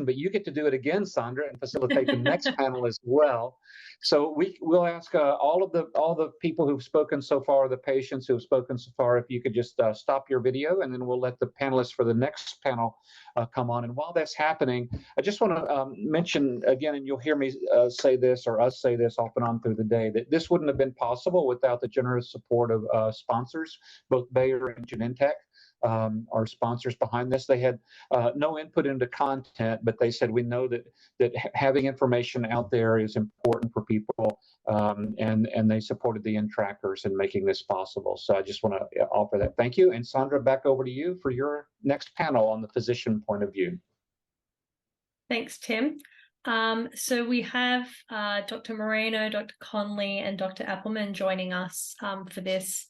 but you get to do it again, Sandra, and facilitate the next panel as well. So we'll ask all the people who've spoken so far, the patients who've spoken so far, if you could just stop your video, and then we'll let the panelists for the next panel come on. And while that's happening, I just want to mention again, and you'll hear me say this, or us say this off and on through the day, that this wouldn't have been possible without the generous support of sponsors, both Bayer and Genentech. Our sponsors behind this. They had no input into content, but they said, we know that having information out there is important for people, and they supported the NTRKers in making this possible. So I just want to offer that. Thank you. And Sandra, back over to you for your next panel on the physician point of view. Thanks, Tim. So we have Dr. Moreno, Dr. Conley, and Dr. Appelman joining us for this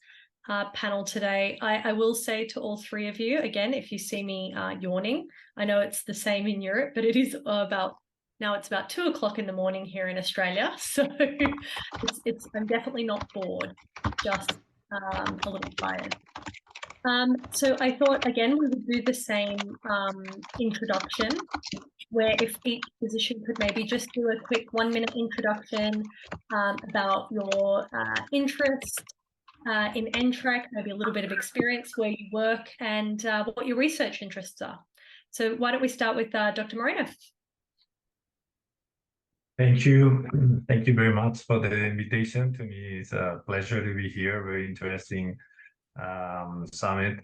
panel today. I will say to all three of you, again, if you see me yawning, I know it's the same in Europe, but it is now it's about 2 o'clock in the morning here in Australia. So I'm definitely not bored, just a little tired. So I thought, again, we would do the same introduction, where if each physician could maybe just do a quick 1-minute introduction about your interest in NTRK, maybe a little bit of experience where you work, and what your research interests are. So why don't we start with Dr. Moreno? Thank you. Thank you very much for the invitation. To me, it's a pleasure to be here. Very interesting summit.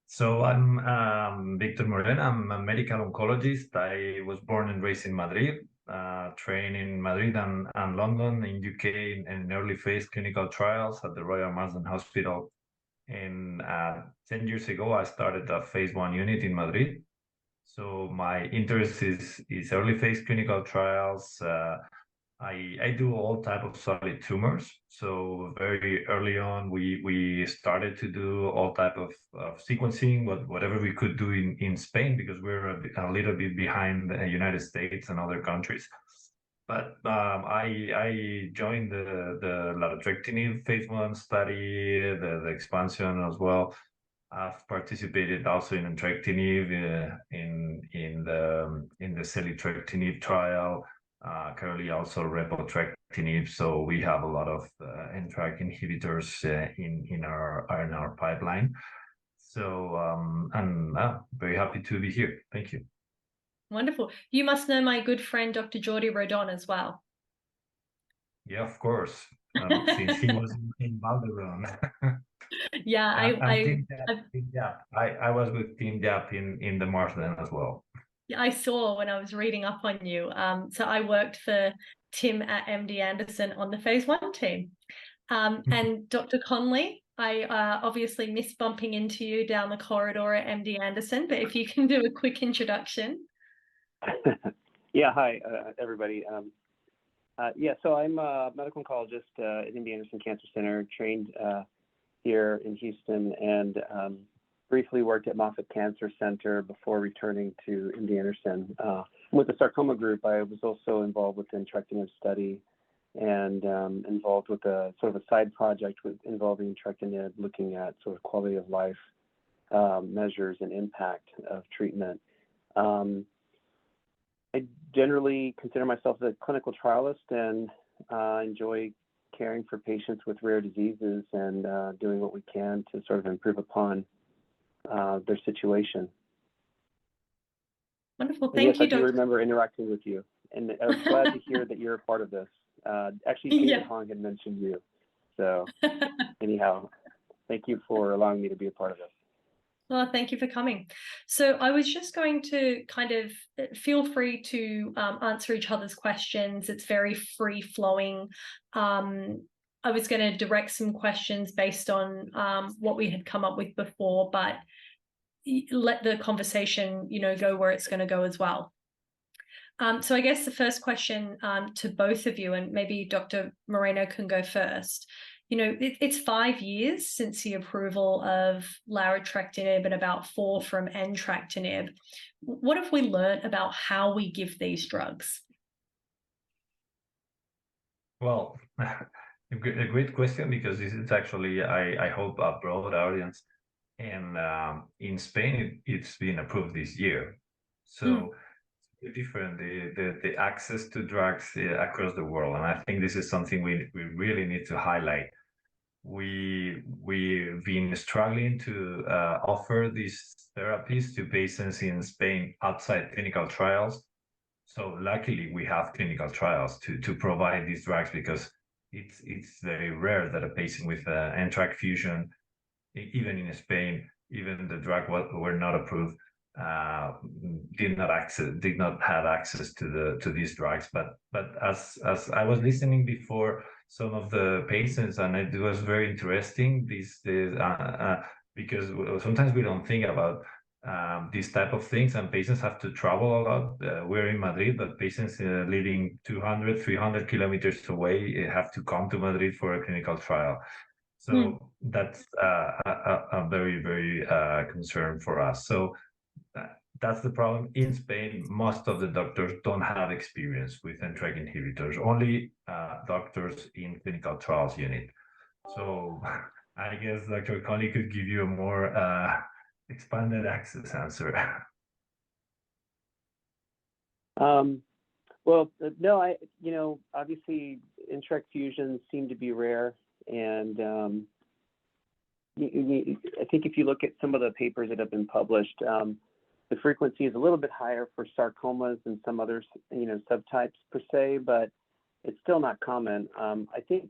So I'm Victor Moreno. I'm a medical oncologist. I was born and raised in Madrid, trained in Madrid and London in UK in early phase clinical trials at the Royal Marsden Hospital. And 10 years ago, I started a phase 1 unit in Madrid. So my interest is early phase clinical trials. I do all type of solid tumors. So very early on, we started to do all type of sequencing, whatever we could do in Spain, because we're a little bit behind the United States and other countries. But I joined the larotrectinib phase 1 study, the expansion as well. I've participated also in entrectinib, in the selitrectinib trial. Currently also repotrectinib, so we have a lot of NTRK inhibitors in our pipeline. So I'm very happy to be here. Thank you. Wonderful. You must know my good friend Dr. Jordi Rodon as well. Yeah, of course. Since he was in Valderon. Yeah, I was with Team Jap in the Marsden as well. I saw when I was reading up on you. So I worked for Tim at MD Anderson on the phase 1 team. And Dr. Conley, I obviously miss bumping into you down the corridor at MD Anderson, but if you can do a quick introduction. Yeah, hi, everybody. So I'm a medical oncologist at MD Anderson Cancer Center, trained here in Houston, and briefly worked at Moffitt Cancer Center before returning to MD Anderson. With the sarcoma group, I was also involved with the entrectinib study, and involved with a sort of a side project involving entrectinib, looking at sort of quality of life measures and impact of treatment. I generally consider myself a clinical trialist, and enjoy caring for patients with rare diseases and doing what we can to sort of improve upon their situation. Wonderful. Thank you, I do remember interacting with you, and I was glad to hear that you're a part of this. Actually, David Hong had mentioned you. So anyhow, thank you for allowing me to be a part of this. Well, thank you for coming. So I was just going to kind of feel free to answer each other's questions. It's very free flowing. I was going to direct some questions based on what we had come up with before, but let the conversation, go where it's going to go as well. So I guess the first question to both of you, and maybe Dr. Moreno can go first. It's 5 years since the approval of larotrectinib and about 4 from entrectinib. What have we learned about how we give these drugs? Well, a great question, because this is actually, I hope, a broad audience. And in Spain, it's been approved this year. So different, the access to drugs across the world. And I think this is something we really need to highlight. We've been struggling to offer these therapies to patients in Spain outside clinical trials. So luckily we have clinical trials to provide these drugs, because it's very rare that a patient with NTRK fusion, even in Spain, even the drug were not approved, did not have access to these drugs. But as I was listening before, some of the patients, and it was very interesting, because sometimes we don't think about these type of things, and patients have to travel a lot. We're in Madrid, but patients living 200, 300 kilometers away have to come to Madrid for a clinical trial. So that's a very, very concern for us. So that's the problem. In Spain, most of the doctors don't have experience with NTRK inhibitors, only doctors in clinical trials unit. So I guess Dr. Conley could give you a more expanded access answer. Well, no, obviously NTRK fusions seem to be rare, and I think if you look at some of the papers that have been published, the frequency is a little bit higher for sarcomas and some other, subtypes per se, but it's still not common. I think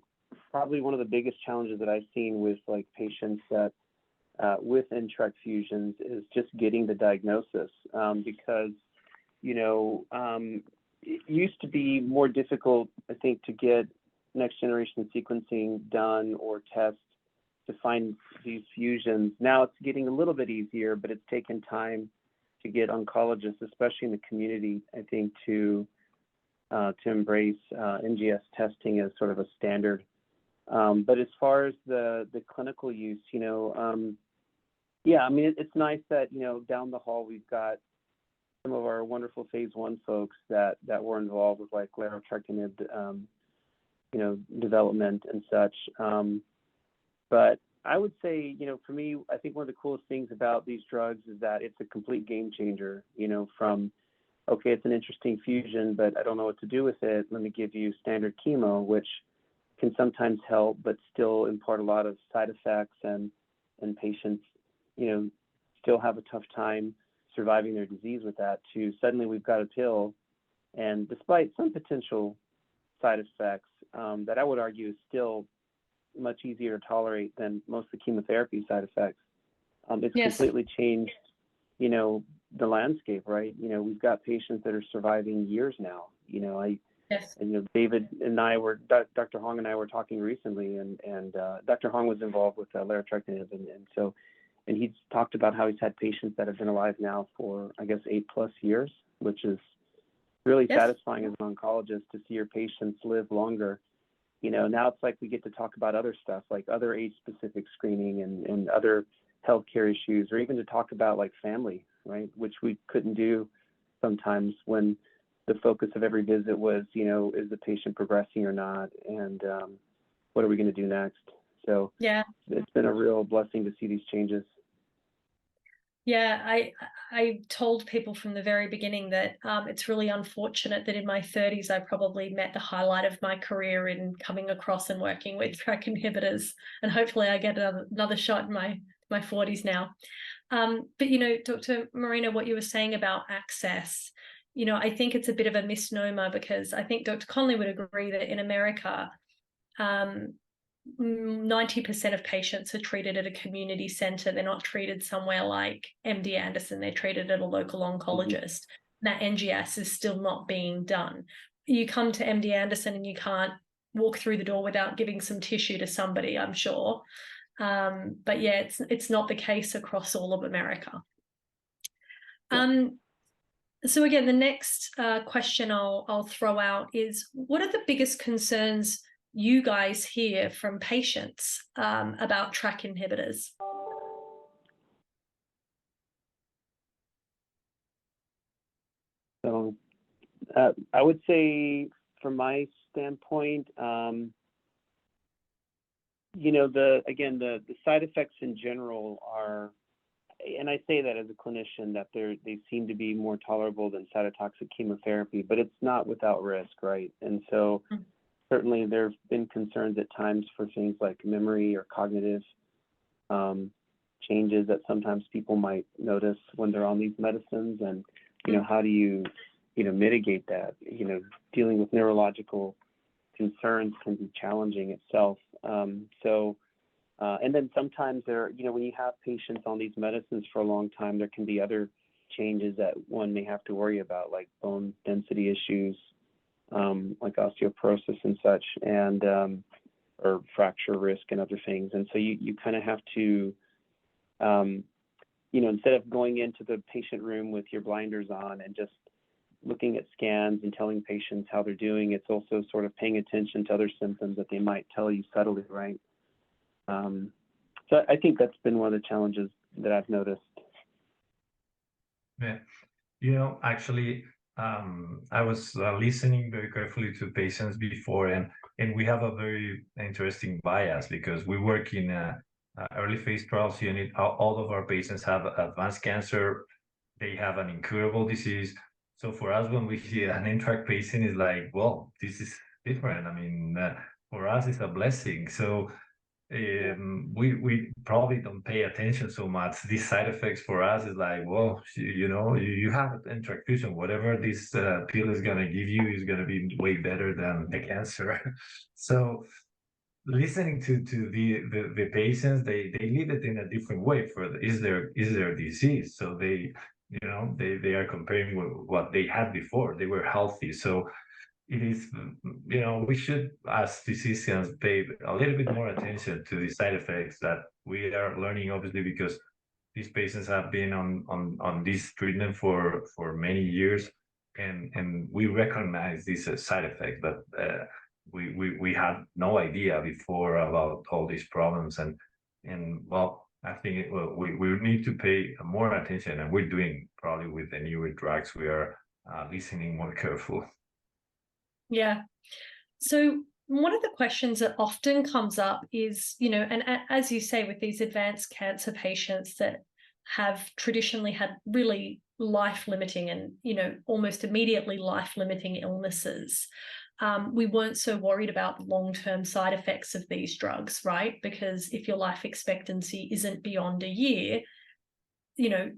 probably one of the biggest challenges that I've seen with like patients that with NTRK fusions is just getting the diagnosis, because it used to be more difficult, I think, to get next generation sequencing done or tests to find these fusions. Now it's getting a little bit easier, but it's taken time to get oncologists, especially in the community, I think, to embrace NGS testing as sort of a standard. But as far as the clinical use, it's nice that down the hall we've got some of our wonderful phase 1 folks that were involved with like larotrectinib, development and such. But I would say, for me, I think one of the coolest things about these drugs is that it's a complete game changer, from, okay, it's an interesting fusion, but I don't know what to do with it. Let me give you standard chemo, which can sometimes help, but still impart a lot of side effects, and patients, still have a tough time surviving their disease with that, to suddenly we've got a pill, and despite some potential side effects that I would argue is still much easier to tolerate than most of the chemotherapy side effects, it's completely changed, the landscape, right? We've got patients that are surviving years now. David and I were, Dr. Hong and I were talking recently, and Dr. Hong was involved with larotrectinib, and he's talked about how he's had patients that have been alive now for, I guess, 8+ years, which is really satisfying as an oncologist to see your patients live longer. Now it's like we get to talk about other stuff, like other age-specific screening and other healthcare issues, or even to talk about like family, right? Which we couldn't do sometimes when the focus of every visit was, is the patient progressing or not? And what are we going to do next? So it's been a real blessing to see these changes. Yeah, I told people from the very beginning that it's really unfortunate that in my 30s I probably met the highlight of my career in coming across and working with TRK inhibitors, and hopefully I get another shot in my 40s now. But Dr. Moreno, what you were saying about access, I think it's a bit of a misnomer, because I think Dr. Conley would agree that in America, 90% of patients are treated at a community center. They're not treated somewhere like MD Anderson. They're treated at a local oncologist. That NGS is still not being done. You come to MD Anderson and you can't walk through the door without giving some tissue to somebody, I'm sure. But yeah, it's not the case across all of America. So again, the next question I'll throw out is, what are the biggest concerns you guys hear from patients about TRK inhibitors? So I would say, from my standpoint, the side effects in general are, and I say that as a clinician, that they seem to be more tolerable than cytotoxic chemotherapy, but it's not without risk, right? And so certainly there have been concerns at times for things like memory or cognitive changes that sometimes people might notice when they're on these medicines. And, how do you, mitigate that? Dealing with neurological concerns can be challenging itself. And then sometimes when you have patients on these medicines for a long time, there can be other changes that one may have to worry about, like bone density issues, like osteoporosis and such, and or fracture risk and other things. And so you kind of have to, instead of going into the patient room with your blinders on and just looking at scans and telling patients how they're doing, it's also sort of paying attention to other symptoms that they might tell you subtly, right? So I think that's been one of the challenges that I've noticed. Yeah, actually, I was listening very carefully to patients before, and we have a very interesting bias because we work in a early phase trials unit. All of our patients have advanced cancer. They have an incurable disease. So for us, when we see an NTRK patient, is like, well, this is different. I mean, for us, it's a blessing. So we probably don't pay attention so much. These side effects for us is like, well, you have NTRK fusion. Whatever this pill is gonna give you is gonna be way better than the cancer. So listening to the patients, they live it in a different way. Is their disease? So they are comparing with what they had before. They were healthy. So it is, we should, as physicians, pay a little bit more attention to the side effects that we are learning, obviously, because these patients have been on this treatment for many years, and we recognize this as side effect, but we had no idea before about all these problems, and well, I think we need to pay more attention, and we're doing probably with the newer drugs. We are listening more careful. Yeah. So one of the questions that often comes up is, and as you say, with these advanced cancer patients that have traditionally had really life-limiting and, almost immediately life-limiting illnesses, we weren't so worried about long-term side effects of these drugs, right? Because if your life expectancy isn't beyond a year,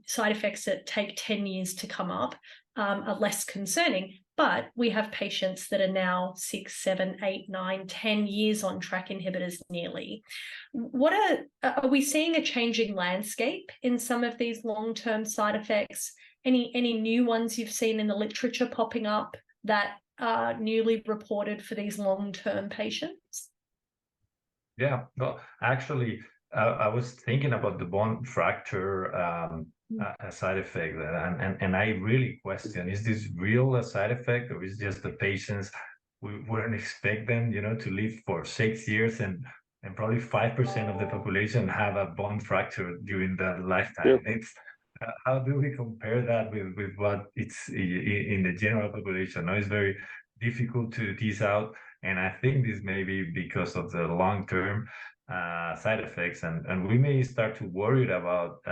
side effects that take 10 years to come up are less concerning. But we have patients that are now 6, 7, 8, 9, 10 years on TRK inhibitors nearly. Are we seeing a changing landscape in some of these long-term side effects? Any new ones you've seen in the literature popping up that are newly reported for these long-term patients? Yeah, well, actually, I was thinking about the bone fracture side effect, and I really question: is this real a side effect, or is just the patients we wouldn't expect them, to live for 6 years, and probably 5% of the population have a bone fracture during their lifetime? Yep. It's how do we compare that with what it's in the general population? No, it's very difficult to tease out, and I think this may be because of the long-term side effects, and we may start to worry about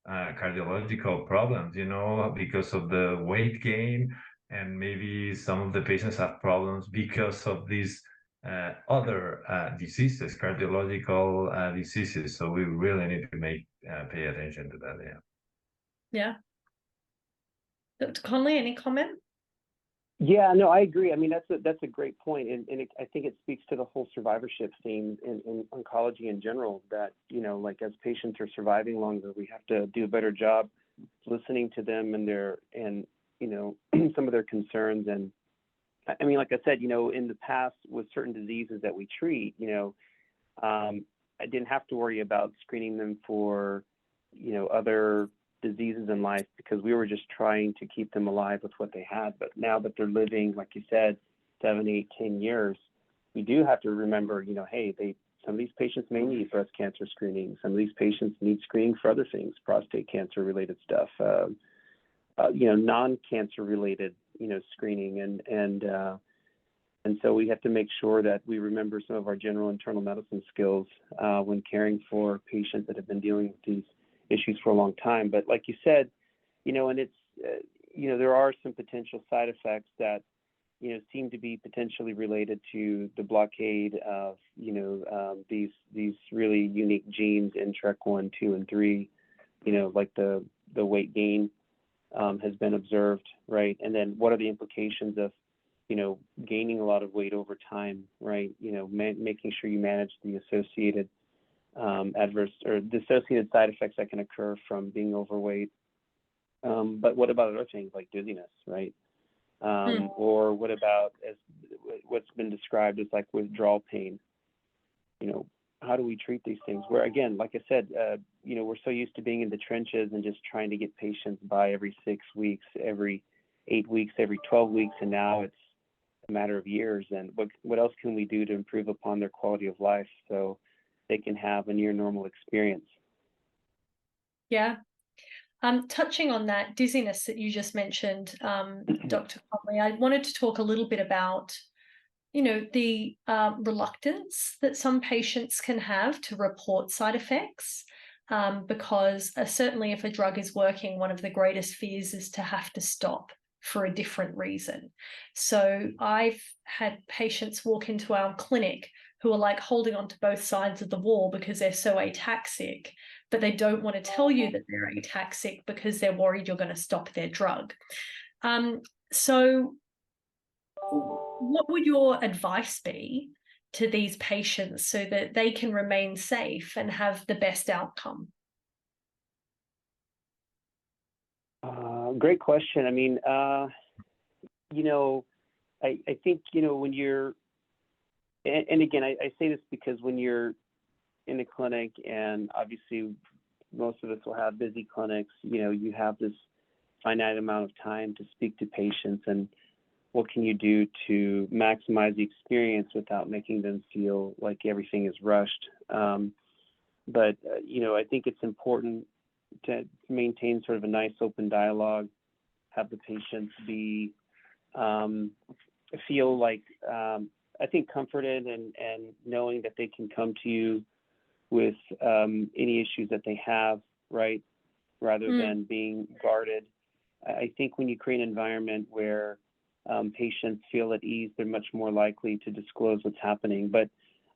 cardiological problems, because of the weight gain, and maybe some of the patients have problems because of these other diseases, cardiological diseases. So we really need to pay attention to that. Yeah. Dr. Conley, any comment? Yeah, no, I agree. I mean, that's a great point, and I think it speaks to the whole survivorship theme in oncology in general. That like as patients are surviving longer, we have to do a better job listening to them and some of their concerns. And I mean, like I said, in the past with certain diseases that we treat, I didn't have to worry about screening them for other diseases in life because we were just trying to keep them alive with what they had. But now that they're living, like you said, 7, 8, 10 years, we do have to remember, hey, some of these patients may need breast cancer screening. Some of these patients need screening for other things, prostate cancer related stuff, non-cancer related, screening. And so we have to make sure that we remember some of our general internal medicine skills when caring for patients that have been dealing with these issues for a long time. But like you said, and it's, there are some potential side effects that, seem to be potentially related to the blockade of, these really unique genes in TRK1, 2, and 3, like the weight gain has been observed, right? And then what are the implications of, gaining a lot of weight over time, right? Making sure you manage the associated adverse or the associated side effects that can occur from being overweight. But what about other things like dizziness, right? Or what about what's been described as like withdrawal pain? How do we treat these things? Where again, like I said, we're so used to being in the trenches and just trying to get patients by every 6 weeks, every 8 weeks, every 12 weeks, and now it's a matter of years. And what else can we do to improve upon their quality of life so they can have a near normal experience? Yeah. Touching on that dizziness that you just mentioned, Dr. Conley, I wanted to talk a little bit about, the reluctance that some patients can have to report side effects, because certainly if a drug is working, one of the greatest fears is to have to stop for a different reason. So I've had patients walk into our clinic who are like holding on to both sides of the wall because they're so ataxic, but they don't want to tell you that they're ataxic because they're worried you're going to stop their drug. So what would your advice be to these patients so that they can remain safe and have the best outcome? Great question. I mean, I think, when you're, and again, I say this because when you're in a clinic, and obviously most of us will have busy clinics, you have this finite amount of time to speak to patients, and what can you do to maximize the experience without making them feel like everything is rushed? But I think it's important to maintain sort of a nice open dialogue, have the patients feel like, I think, comforted and knowing that they can come to you with any issues that they have, right? Rather than being guarded. I think when you create an environment where patients feel at ease, they're much more likely to disclose what's happening. But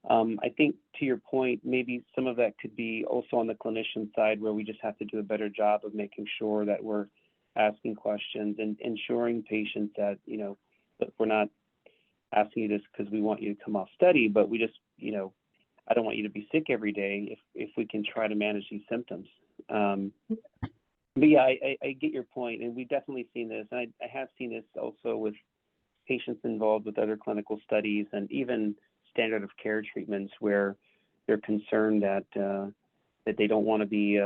I think to your point, maybe some of that could be also on the clinician side, where we just have to do a better job of making sure that we're asking questions and ensuring patients that, that we're not asking you this because we want you to come off study, but we just, I don't want you to be sick every day if we can try to manage these symptoms. But yeah, I get your point, and we've definitely seen this. I have seen this also with patients involved with other clinical studies and even standard of care treatments, where they're concerned that they don't want to be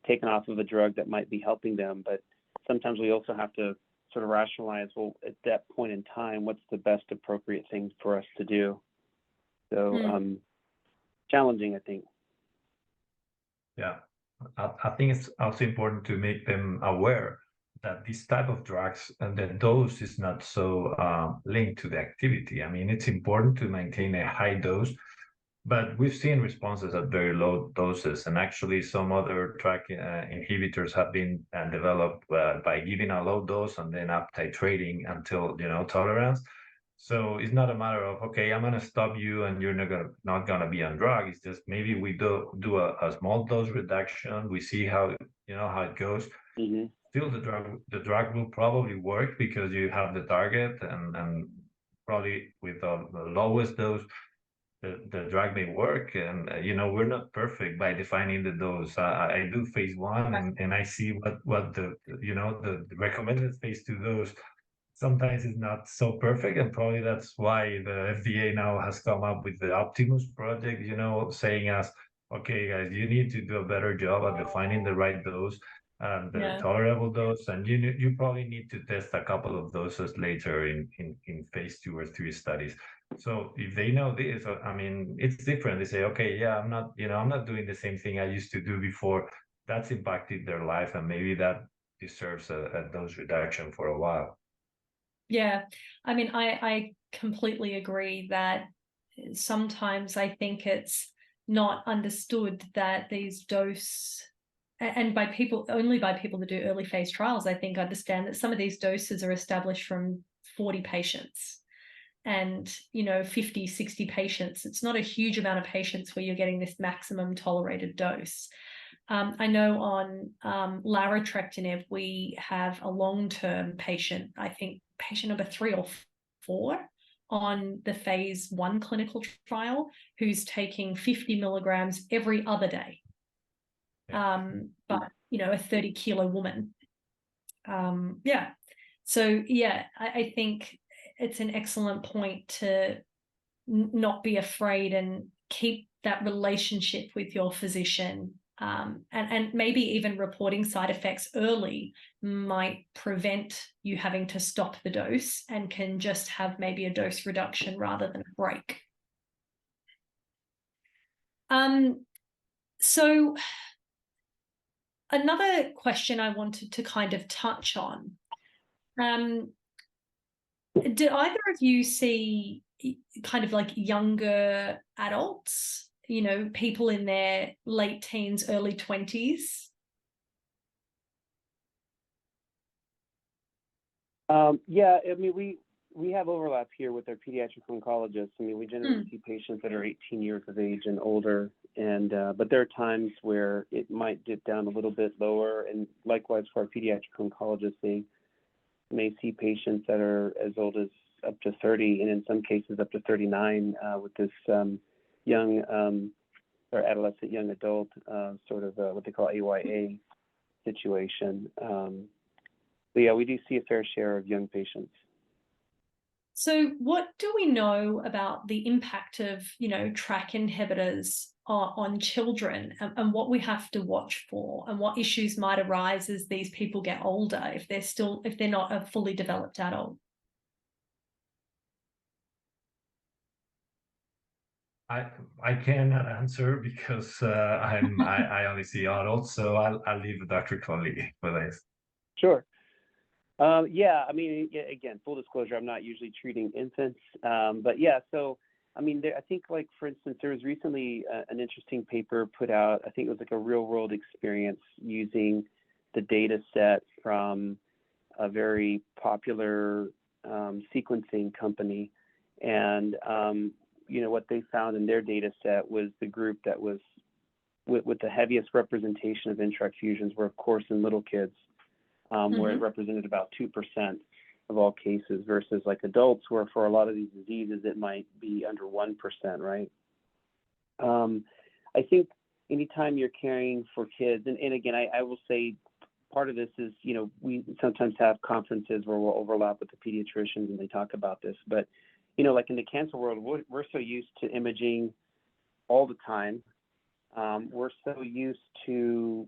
taken off of a drug that might be helping them. But sometimes we also have to sort of rationalize, well, at that point in time, what's the best appropriate thing for us to do? So challenging, I think. Yeah, I think it's also important to make them aware that this type of drugs and the dose is not so linked to the activity. I mean, it's important to maintain a high dose, but we've seen responses at very low doses, and actually some other TRK inhibitors have been developed by giving a low dose and then up titrating until tolerance. So it's not a matter of, okay, I'm gonna stop you and you're not gonna be on drug. It's just maybe we do a small dose reduction. We see how it goes. Still, the drug will probably work because you have the target, and probably with the lowest dose, the drug may work. And we're not perfect by defining the dose. I do phase 1 and I see what the recommended phase 2 dose sometimes is not so perfect, and probably that's why the FDA now has come up with the Optimus project, saying us, okay, guys, you need to do a better job at defining the right dose and the tolerable dose, and you probably need to test a couple of doses later in phase 2 or 3 studies. So if they know this, I mean, it's different. They say, okay, yeah, I'm not doing the same thing I used to do before. That's impacted their life, and maybe that deserves a dose reduction for a while. Yeah, I mean, I completely agree that sometimes I think it's not understood that these dose and by people, only by people that do early phase trials, I think, understand that some of these doses are established from 40 patients and, 50, 60 patients. It's not a huge amount of patients where you're getting this maximum tolerated dose. I know on larotrectinib, we have a long-term patient, I think patient number 3 or 4 on the phase 1 clinical trial, who's taking 50 milligrams every other day. But, a 30-kilo woman. Yeah. So, yeah, I think it's an excellent point to not be afraid and keep that relationship with your physician. And maybe even reporting side effects early might prevent you having to stop the dose and can just have maybe a dose reduction rather than a break. So another question I wanted to kind of touch on, did either of you see kind of like younger adults, people in their late teens, early 20s? Yeah, I mean, we have overlap here with our pediatric oncologists. I mean, we generally see patients that are 18 years of age and older, and but there are times where it might dip down a little bit lower, and likewise for our pediatric oncologists, they may see patients that are as old as up to 30, and in some cases up to 39 with this young or adolescent young adult sort of what they call AYA situation. But yeah, we do see a fair share of young patients. So what do we know about the impact of, TRK inhibitors on children, and what we have to watch for, and what issues might arise as these people get older if they're not a fully developed adult? I cannot answer because I only see adults, so I'll leave Dr. Conley for this. Sure. Yeah, I mean, again, full disclosure, I'm not usually treating infants, but yeah, so I mean, I think, like, for instance, there was recently an interesting paper put out. I think it was like a real-world experience using the data set from a very popular sequencing company, and what they found in their data set was the group that was with the heaviest representation of NTRK fusions were, of course, in little kids, where it represented about 2% of all cases, versus like adults, where for a lot of these diseases it might be under 1%, right? I think anytime you're caring for kids, and again, I will say part of this is, we sometimes have conferences where we'll overlap with the pediatricians and they talk about this, but like in the cancer world, we're so used to imaging all the time. We're so used to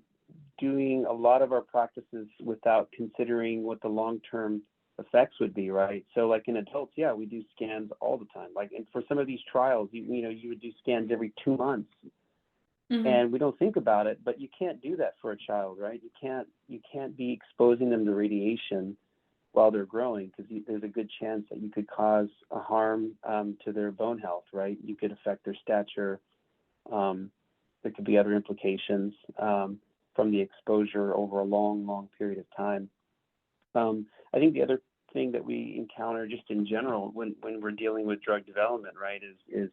doing a lot of our practices without considering what the long-term effects would be, right? So like in adults, yeah, we do scans all the time. Like, and for some of these trials, you would do scans every 2 months, and we don't think about it, but you can't do that for a child, right? You can't be exposing them to radiation while they're growing, because there's a good chance that you could cause a harm to their bone health, right? You could affect their stature. There could be other implications from the exposure over a long period of time. I think the other thing that we encounter just in general when we're dealing with drug development, right, is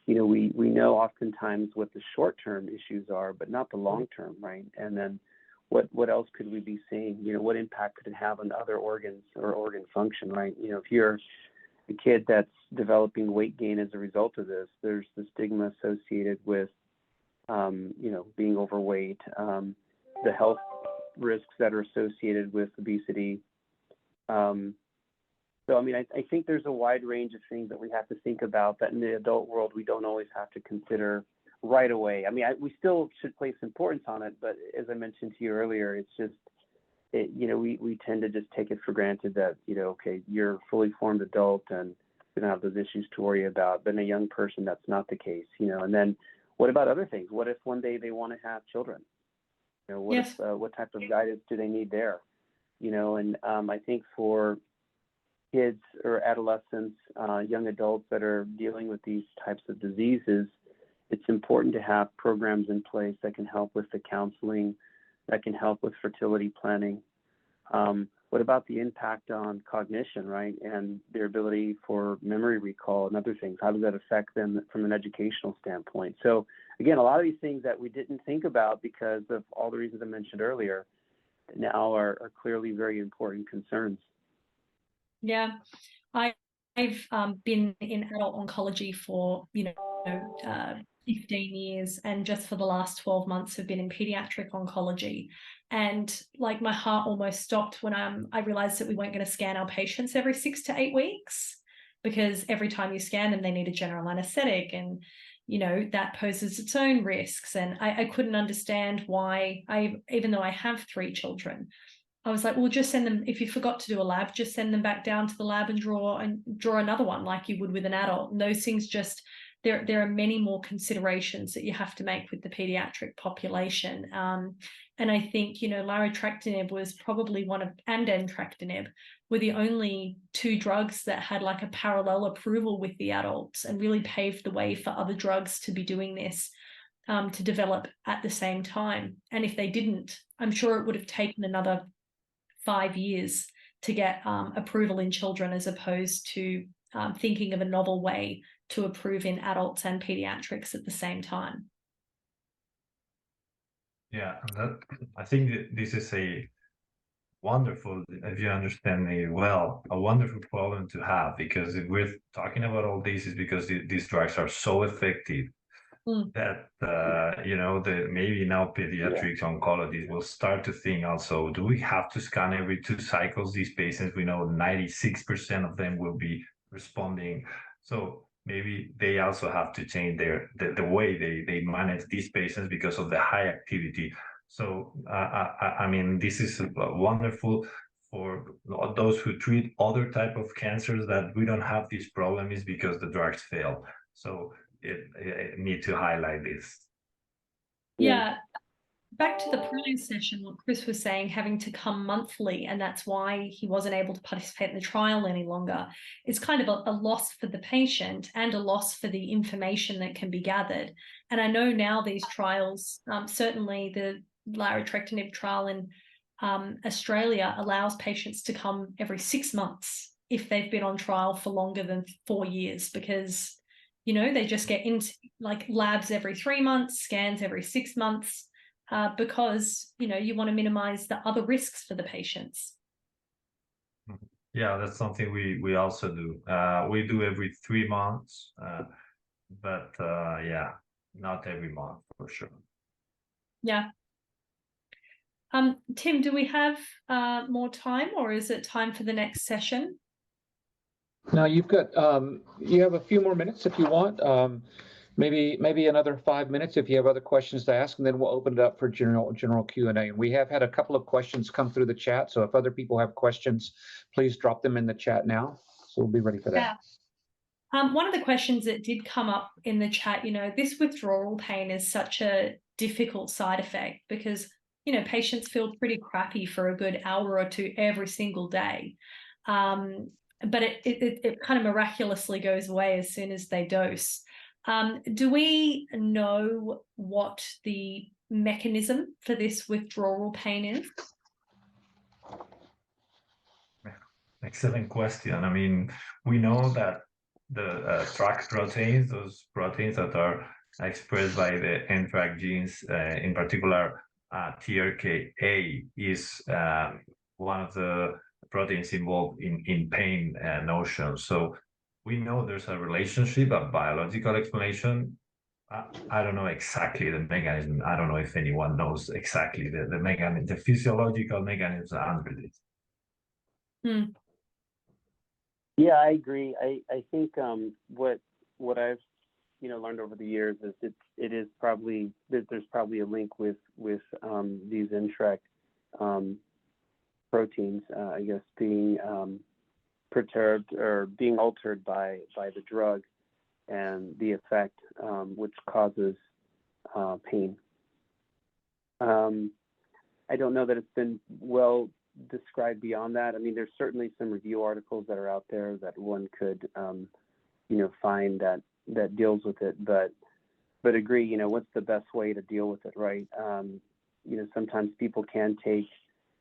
we know oftentimes what the short-term issues are, but not the long-term, right? And then what else could we be seeing? What impact could it have on other organs or organ function, right? If you're a kid that's developing weight gain as a result of this, there's the stigma associated with being overweight, the health risks that are associated with obesity. So, I mean, I think there's a wide range of things that we have to think about that in the adult world we don't always have to consider right away. I mean, we still should place importance on it, but as I mentioned to you earlier, it's just, we tend to just take it for granted that, okay, you're a fully formed adult and you don't have those issues to worry about. But in a young person, that's not the case, and then what about other things? What if one day they want to have children? What type of guidance do they need there? And I think for kids or adolescents, young adults that are dealing with these types of diseases, it's important to have programs in place that can help with the counseling, that can help with fertility planning. What about the impact on cognition, right, and their ability for memory recall and other things? How does that affect them from an educational standpoint? So again, a lot of these things that we didn't think about because of all the reasons I mentioned earlier now are clearly very important concerns. Yeah, I've been in adult oncology for 15 years, and just for the last 12 months have been in pediatric oncology. And like my heart almost stopped when I realized that we weren't going to scan our patients every 6 to 8 weeks, because every time you scan them, they need a general anesthetic, and that poses its own risks. And I couldn't understand why even though I have 3 children, I was like, well, just send them. If you forgot to do a lab, just send them back down to the lab and draw another one like you would with an adult. And those things there are many more considerations that you have to make with the pediatric population. And I think, larotrectinib was probably and entrectinib were the only 2 drugs that had like a parallel approval with the adults, and really paved the way for other drugs to be doing this, to develop at the same time. And if they didn't, I'm sure it would have taken another 5 years to get approval in children, as opposed to thinking of a novel way to approve in adults and pediatrics at the same time. Yeah, I think that this is a wonderful, if you understand me well, a wonderful problem to have, because if we're talking about all this is because these drugs are so effective that maybe now pediatric oncologists will start to think also, do we have to scan every 2 cycles these patients? We know 96% of them will be responding, so maybe they also have to change the way they manage these patients because of the high activity. So I mean, this is wonderful for those who treat other type of cancers, that we don't have this problem is because the drugs fail. So it need to highlight this. Yeah. Back to the prior session, what Chris was saying, having to come monthly, and that's why he wasn't able to participate in the trial any longer. It's kind of a loss for the patient and a loss for the information that can be gathered. And I know now these trials, certainly the larotrectinib trial in Australia allows patients to come every 6 months if they've been on trial for longer than 4 years, because they just get into like labs every 3 months, scans every 6 months. Because you want to minimize the other risks for the patients. Yeah, that's something we also do. We do every 3 months, but yeah, not every month for sure. Yeah. Tim, do we have more time, or is it time for the next session? No, you've got you have a few more minutes if you want. Maybe another 5 minutes if you have other questions to ask, and then we'll open it up for general Q&A. And we have had a couple of questions come through the chat, so if other people have questions, please drop them in the chat now. So we'll be ready for that. Yeah. One of the questions that did come up in the chat, this withdrawal pain is such a difficult side effect because, patients feel pretty crappy for a good hour or 2 every single day. But it kind of miraculously goes away as soon as they dose. Do we know what the mechanism for this withdrawal pain is? Excellent question. I mean, we know that the TRK proteins, those proteins that are expressed by the NTRK genes, in particular TRK is one of the proteins involved in pain notion. So we know there's a relationship, a biological explanation. I don't know exactly the mechanism. I don't know if anyone knows exactly the mechanism, the physiological mechanism under this. Yeah, I agree. I think what I've learned over the years is there's probably a link with these NTRK proteins, I guess, being perturbed or being altered by the drug and the effect, which causes pain. I don't know that it's been well described beyond that. I mean, there's certainly some review articles that are out there that one could, find that deals with it, but agree, what's the best way to deal with it, right? sometimes people can take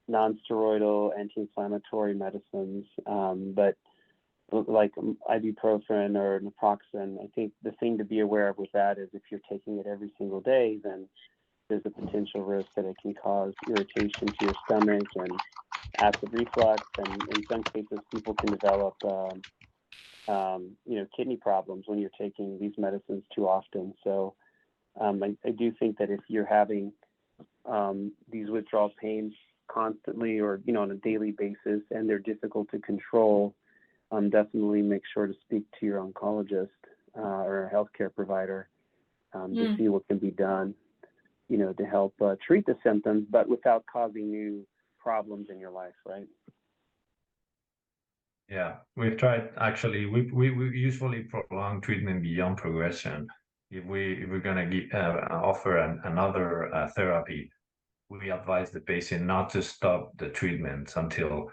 non-steroidal anti-inflammatory medicines, but like ibuprofen or naproxen, I think the thing to be aware of with that is if you're taking it every single day, then there's a potential risk that it can cause irritation to your stomach and acid reflux, and in some cases people can develop kidney problems when you're taking these medicines too often. So I do think that if you're having these withdrawal pains constantly or on a daily basis and they're difficult to control, definitely make sure to speak to your oncologist or a healthcare provider to see what can be done, to help treat the symptoms, but without causing new problems in your life, right? Yeah, we've tried actually. We usually prolong treatment beyond progression. If we're gonna offer another therapy, we advise the patient not to stop the treatments until,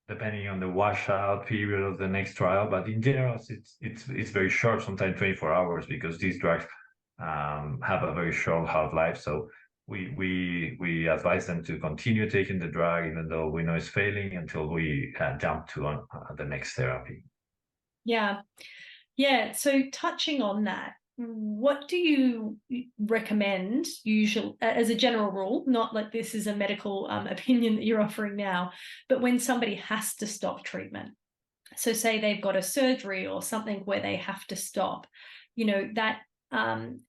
depending on the washout period of the next trial. But in general, it's very short, sometimes 24 hours, because these drugs have a very short half-life. So we advise them to continue taking the drug even though we know it's failing until we jump to the next therapy. Yeah. So touching on that, what do you recommend usually as a general rule, not like this is a medical opinion that you're offering now, but when somebody has to stop treatment? So say they've got a surgery or something where they have to stop, that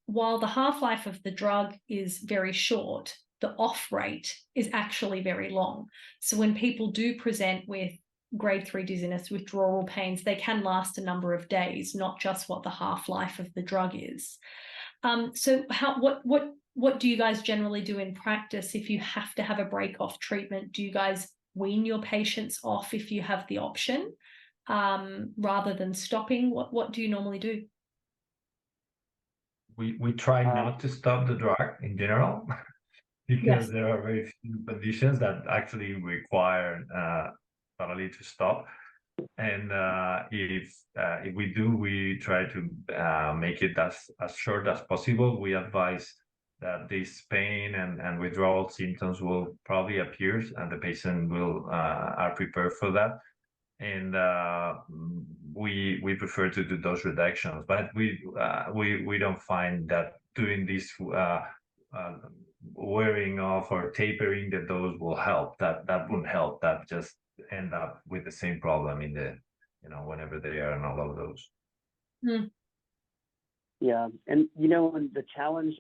while the half-life of the drug is very short, the off rate is actually very long. So when people do present with grade 3 dizziness, withdrawal pains, they can last a number of days, not just what the half-life of the drug is. So what do you guys generally do in practice if you have to have a break off treatment? Do you guys wean your patients off if you have the option, rather than stopping? What do you normally do? We try not to stop the drug in general because there are very few conditions that actually require totally to stop. And if we do, we try to make it as short as possible. We advise that this pain and withdrawal symptoms will probably appear, and the patient will are prepared for that. And we prefer to do dose reductions, but we don't find that doing this wearing off or tapering the dose will help. That won't help. That just end up with the same problem in the whenever they are on a low dose. Yeah, and the challenge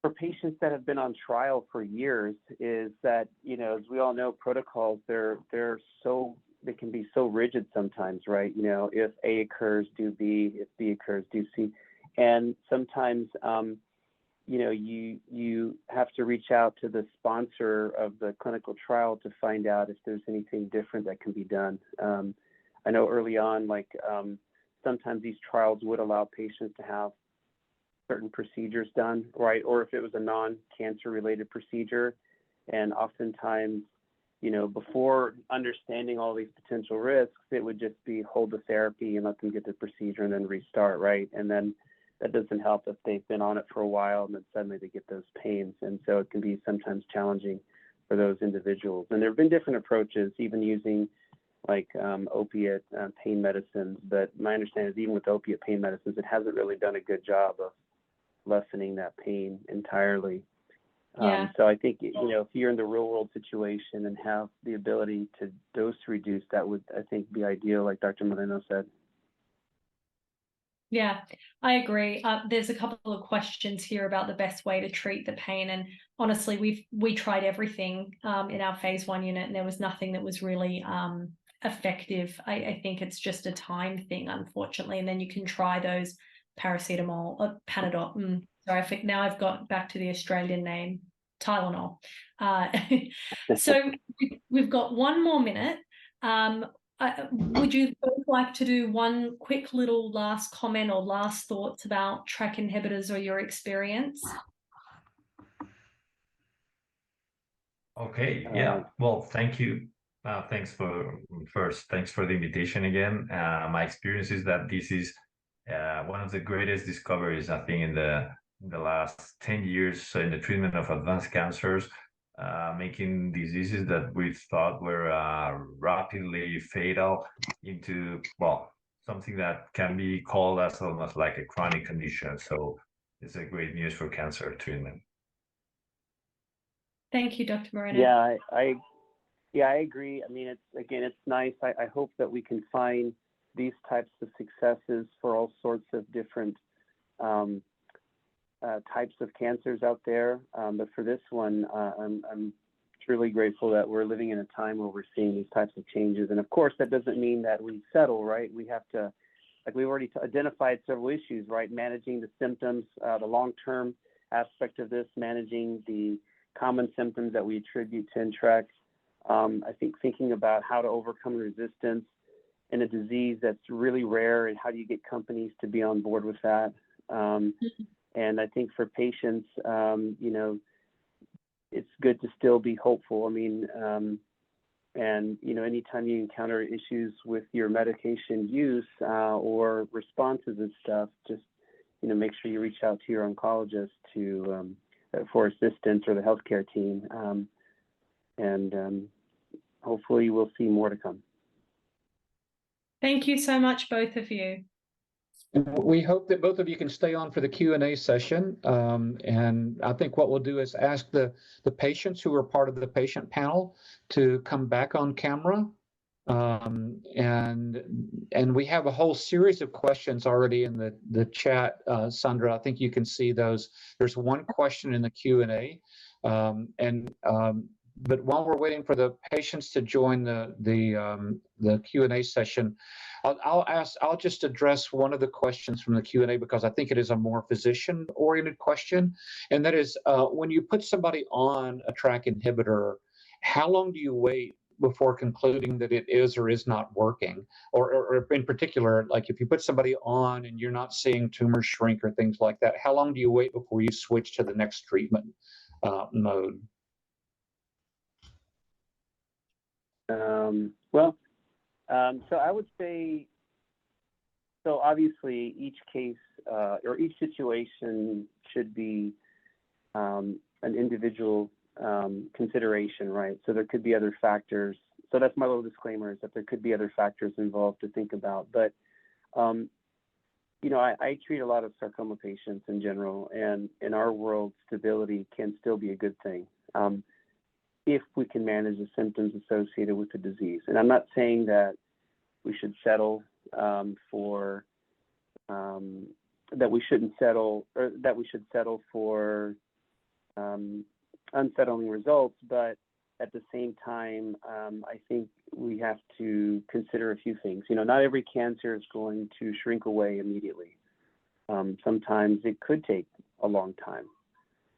for patients that have been on trial for years is that as we all know, protocols they can be so rigid sometimes, right? If A occurs, do B. If B occurs, do C. And sometimes you have to reach out to the sponsor of the clinical trial to find out if there's anything different that can be done. I know early on, sometimes these trials would allow patients to have certain procedures done, right? Or if it was a non-cancer related procedure, and oftentimes, before understanding all these potential risks, it would just be hold the therapy and let them get the procedure and then restart, right? And then that doesn't help if they've been on it for a while and then suddenly they get those pains. And so it can be sometimes challenging for those individuals. And there have been different approaches, even using opiate pain medicines. But my understanding is even with opiate pain medicines, it hasn't really done a good job of lessening that pain entirely. So I think, if you're in the real world situation and have the ability to dose reduce, that would, I think, be ideal, like Dr. Moreno said. Yeah, I agree. There's a couple of questions here about the best way to treat the pain. And honestly, we tried everything in our phase 1 unit, and there was nothing that was really effective. I think it's just a time thing, unfortunately. And then you can try those paracetamol, Panadol. Sorry, now I've got back to the Australian name, Tylenol. So we've got 1 more minute. Would you both like to do one quick little last comment or last thoughts about TRK inhibitors or your experience? Okay, yeah. Well, thank you. Thanks for the invitation again. My experience is that this is one of the greatest discoveries, I think, in the in the last 10 years in the treatment of advanced cancers, making diseases that we thought were rapidly fatal into, well, something that can be called as almost like a chronic condition. So it's a great news for cancer treatment. Thank you, Dr. Moreno. Yeah, I agree. I mean, it's nice. I hope that we can find these types of successes for all sorts of different types of cancers out there. But for this one, I'm truly grateful that we're living in a time where we're seeing these types of changes. And of course, that doesn't mean that we settle, right? We have to, like we've already identified several issues, right? Managing the symptoms, the long-term aspect of this, managing the common symptoms that we attribute to NTRK. I think thinking about how to overcome resistance in a disease that's really rare, and how do you get companies to be on board with that? And I think for patients, you know, it's good to still be hopeful. I mean, and, you know, anytime you encounter issues with your medication use or responses and stuff, just, you know, make sure you reach out to your oncologist to for assistance, or the healthcare team. And hopefully we'll see more to come. Thank you so much, both of you. We hope that both of you can stay on for the Q&A session. And I think what we'll do is ask the patients who are part of the patient panel to come back on camera. And we have a whole series of questions already in the chat. Sandra, I think you can see those. There's one question in the Q&A. But while we're waiting for the patients to join the Q&A session, I'll just address one of the questions from the Q&A, because I think it is a more physician-oriented question, and that is, when you put somebody on a TRK inhibitor, how long do you wait before concluding that it is or is not working? Or in particular, like if you put somebody on and you're not seeing tumors shrink or things like that, how long do you wait before you switch to the next treatment mode? So I would say, so obviously each case or each situation should be an individual consideration, right? So there could be other factors. So that's my little disclaimer, is that there could be other factors involved to think about. But, you know, I treat a lot of sarcoma patients in general, and in our world, stability can still be a good thing. If we can manage the symptoms associated with the disease. And I'm not saying that we should settle for, that we shouldn't settle, or that we should settle for unsettling results, but at the same time, I think we have to consider a few things. You know, not every cancer is going to shrink away immediately. Sometimes it could take a long time,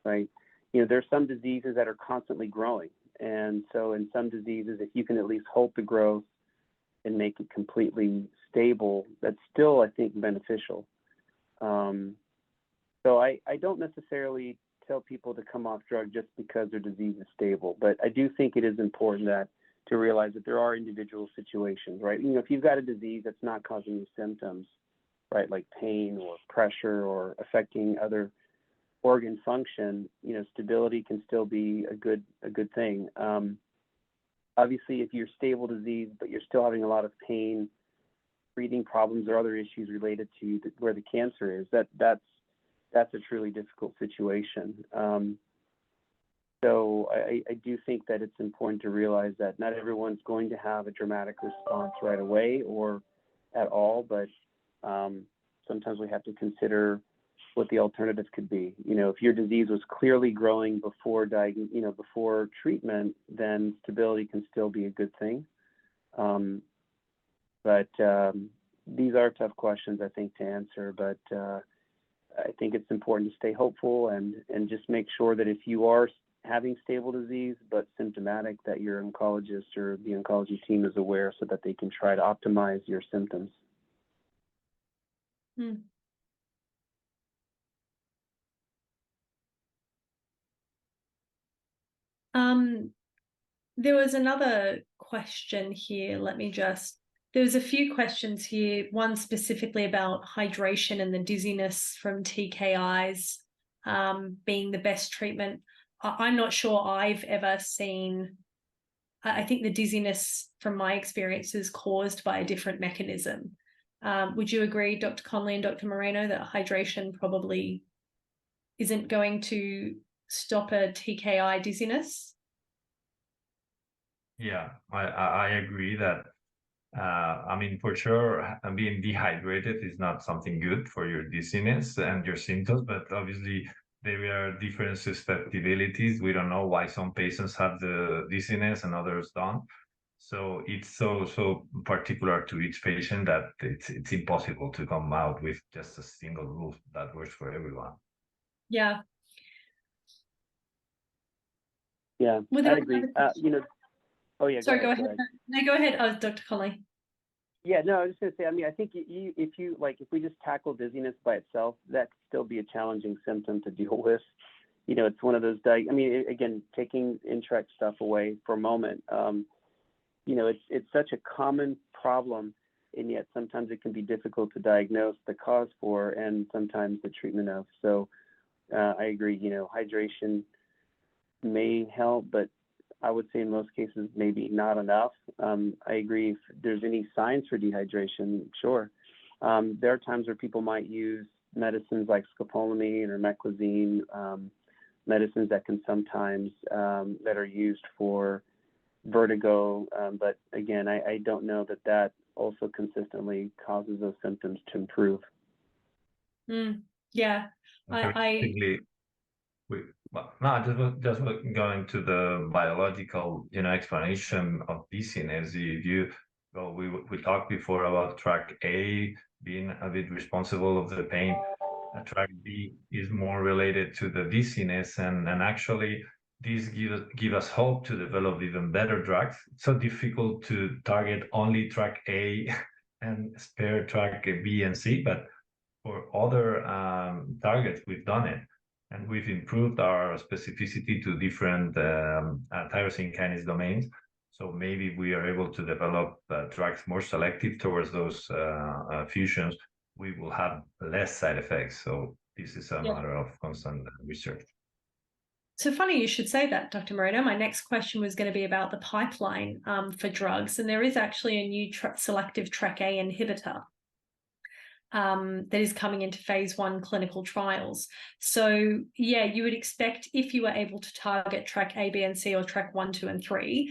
right? You know, there's some diseases that are constantly growing. And so in some diseases, if you can at least halt the growth and make it completely stable, that's still, I think, beneficial. So I don't necessarily tell people to come off drug just because their disease is stable, but I do think it is important to realize that there are individual situations, right? You know, if you've got a disease that's not causing you symptoms, right, like pain or pressure or affecting other organ function, you know, stability can still be a good thing. Obviously, if you're stable disease, but you're still having a lot of pain, breathing problems, or other issues related to where the cancer is, that's a truly difficult situation. So I do think that it's important to realize that not everyone's going to have a dramatic response right away or at all, but sometimes we have to consider what the alternative could be. You know, if your disease was clearly growing before before treatment, then stability can still be a good thing. But these are tough questions, I think, to answer. But I think it's important to stay hopeful and just make sure that if you are having stable disease but symptomatic, that your oncologist or the oncology team is aware, so that they can try to optimize your symptoms. There was another question here. There's a few questions here, one specifically about hydration and the dizziness from TKIs. being the best treatment. I'm not sure I've ever seen. I think the dizziness, from my experience, is caused by a different mechanism. Would you agree, Dr. Conley and Dr. Moreno, that hydration probably isn't going to stop a TKI dizziness? Yeah, I agree that, I mean, for sure, being dehydrated is not something good for your dizziness and your symptoms, but obviously there are different susceptibilities. We don't know why some patients have the dizziness and others don't. So it's so particular to each patient that it's impossible to come out with just a single rule that works for everyone. Yeah. Yeah, I agree. Oh yeah. Sorry, go ahead. No, go ahead. Oh, Dr. Conley. Yeah, no, I was just gonna say. I mean, I think if we just tackle dizziness by itself, that could still be a challenging symptom to deal with. It's one of those. I mean, again, taking NTRK stuff away for a moment. It's such a common problem, and yet sometimes it can be difficult to diagnose the cause for, and sometimes the treatment of. So, I agree. Hydration may help, but I would say in most cases maybe not enough. I agree. If there's any signs for dehydration, sure. There are times where people might use medicines like scopolamine or meclizine, medicines that can sometimes that are used for vertigo. But again, I don't know that also consistently causes those symptoms to improve. Yeah, just going to the biological, explanation of dizziness. We talked before about track A being a bit responsible of the pain. Track B is more related to the dizziness, and actually these give us hope to develop even better drugs. It's so difficult to target only track A and spare track B and C, but for other targets, we've done it. And we've improved our specificity to different tyrosine kinase domains. So maybe we are able to develop drugs more selective towards those fusions. We will have less side effects. So this is a matter of constant research. So funny you should say that, Dr. Moreno. My next question was going to be about the pipeline for drugs. And there is actually a new selective TRK inhibitor that is coming into phase 1 clinical trials. So yeah, you would expect if you were able to target track A, B, and C, or track 1, 2, and 3,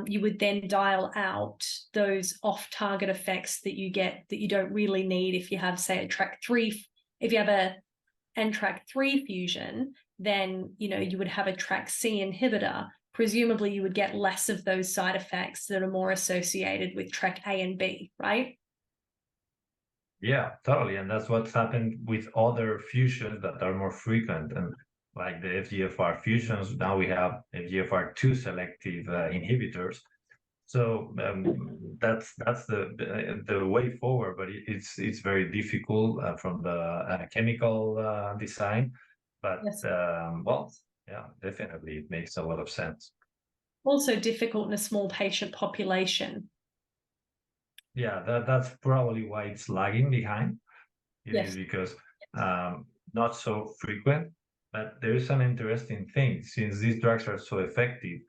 you would then dial out those off-target effects that you get that you don't really need if you have, say, a track 3. If you have a NTRK3 fusion, then you would have a track C inhibitor. Presumably, you would get less of those side effects that are more associated with track A and B, right? Yeah, totally. And that's what's happened with other fusions that are more frequent. And like the FGFR fusions, now we have FGFR2 selective inhibitors. So that's the way forward, but it's very difficult from the chemical design. But yes. Yeah, definitely it makes a lot of sense. Also difficult in a small patient population. Yeah, that's probably why it's lagging behind. It is because not so frequent. But there is an interesting thing. Since these drugs are so effective,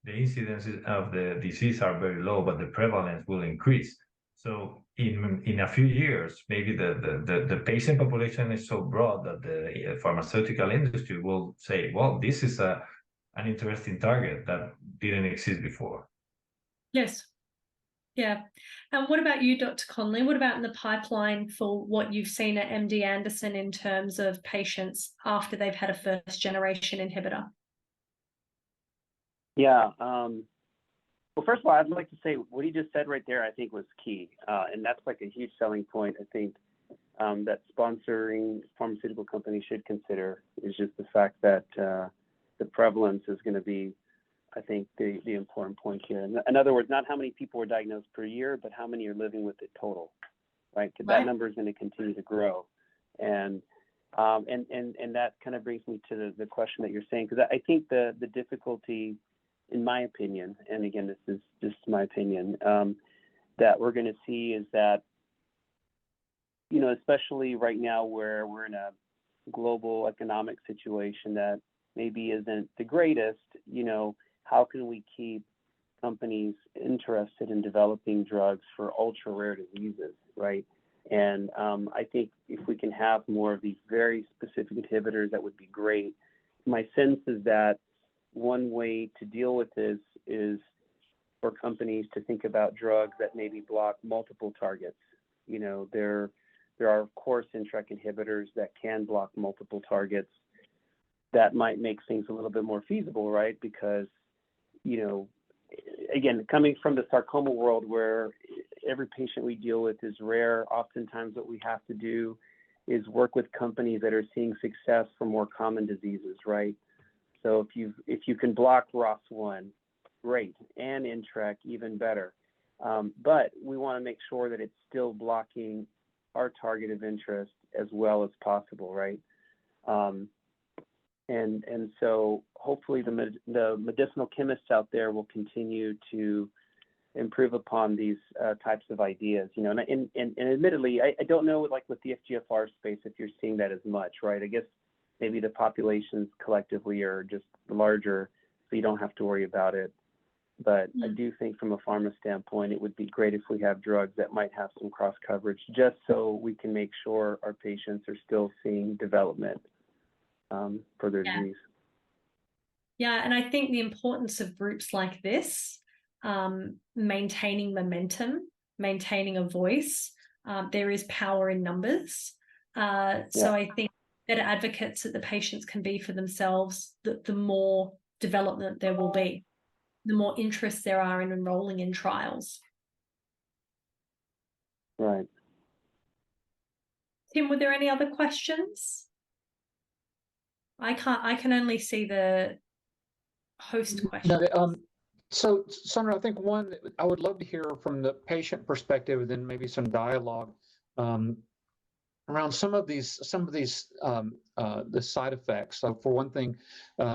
the incidences of the disease are very low, but the prevalence will increase. So in a few years, maybe the patient population is so broad that the pharmaceutical industry will say, well, this is an interesting target that didn't exist before. Yes. Yeah. And what about you, Dr. Conley? What about in the pipeline for what you've seen at MD Anderson in terms of patients after they've had a first generation inhibitor? Yeah. Well, first of all, I'd like to say what he just said right there, I think was key. And that's like a huge selling point, I think, that sponsoring pharmaceutical companies should consider, is just the fact that the prevalence is going to be, I think, the important point here. In other words, not how many people are diagnosed per year, but how many are living with it total, right? Because that number is going to continue to grow. And that kind of brings me to the question that you're saying, because I think the difficulty, in my opinion, and again, this is just my opinion, that we're going to see is that, especially right now where we're in a global economic situation that maybe isn't the greatest, how can we keep companies interested in developing drugs for ultra rare diseases, right? And I think if we can have more of these very specific inhibitors, that would be great. My sense is that one way to deal with this is for companies to think about drugs that maybe block multiple targets. There are, of course, NTRK inhibitors that can block multiple targets. That might make things a little bit more feasible, right? Because, again, coming from the sarcoma world where every patient we deal with is rare, oftentimes what we have to do is work with companies that are seeing success for more common diseases, right? So if you can block ROS1, great, and NTRK, even better. But we want to make sure that it's still blocking our target of interest as well as possible, right? And so hopefully the medicinal chemists out there will continue to improve upon these types of ideas, and admittedly, I don't know, like with the FGFR space, if you're seeing that as much, right? I guess maybe the populations collectively are just larger, so you don't have to worry about it. But I do think from a pharma standpoint, it would be great if we have drugs that might have some cross coverage, just so we can make sure our patients are still seeing development for their disease. Yeah, and I think the importance of groups like this, maintaining momentum, maintaining a voice, there is power in numbers. So I think better advocates that the patients can be for themselves, the more development there will be, the more interest there are in enrolling in trials. Right. Tim, were there any other questions? I can only see the host question. No, so Sandra, I think one, I would love to hear from the patient perspective, and then maybe some dialogue around some of these the side effects. So for one thing,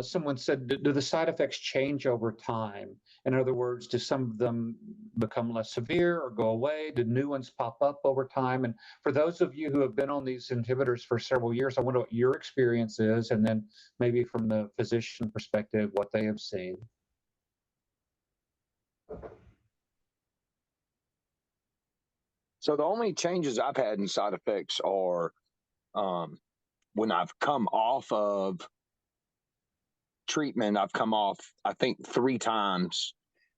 someone said, do the side effects change over time? In other words, do some of them become less severe or go away? Do new ones pop up over time? And for those of you who have been on these inhibitors for several years, I wonder what your experience is, and then maybe from the physician perspective, what they have seen. So the only changes I've had in side effects are when I've come off of treatment. I've come off, I think, 3 times,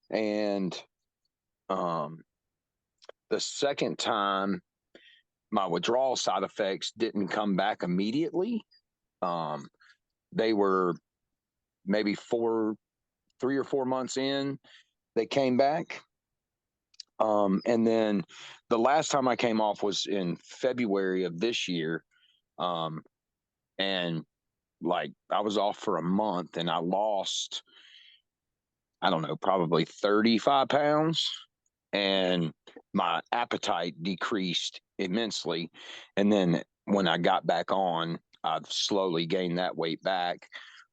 and the second time, my withdrawal side effects didn't come back immediately. They were maybe 3 or 4 months in, they came back. And then the last time I came off was in February of this year. And like I was off for a month and I lost, I don't know, probably 35 pounds. And my appetite decreased immensely. And then when I got back on, I've slowly gained that weight back.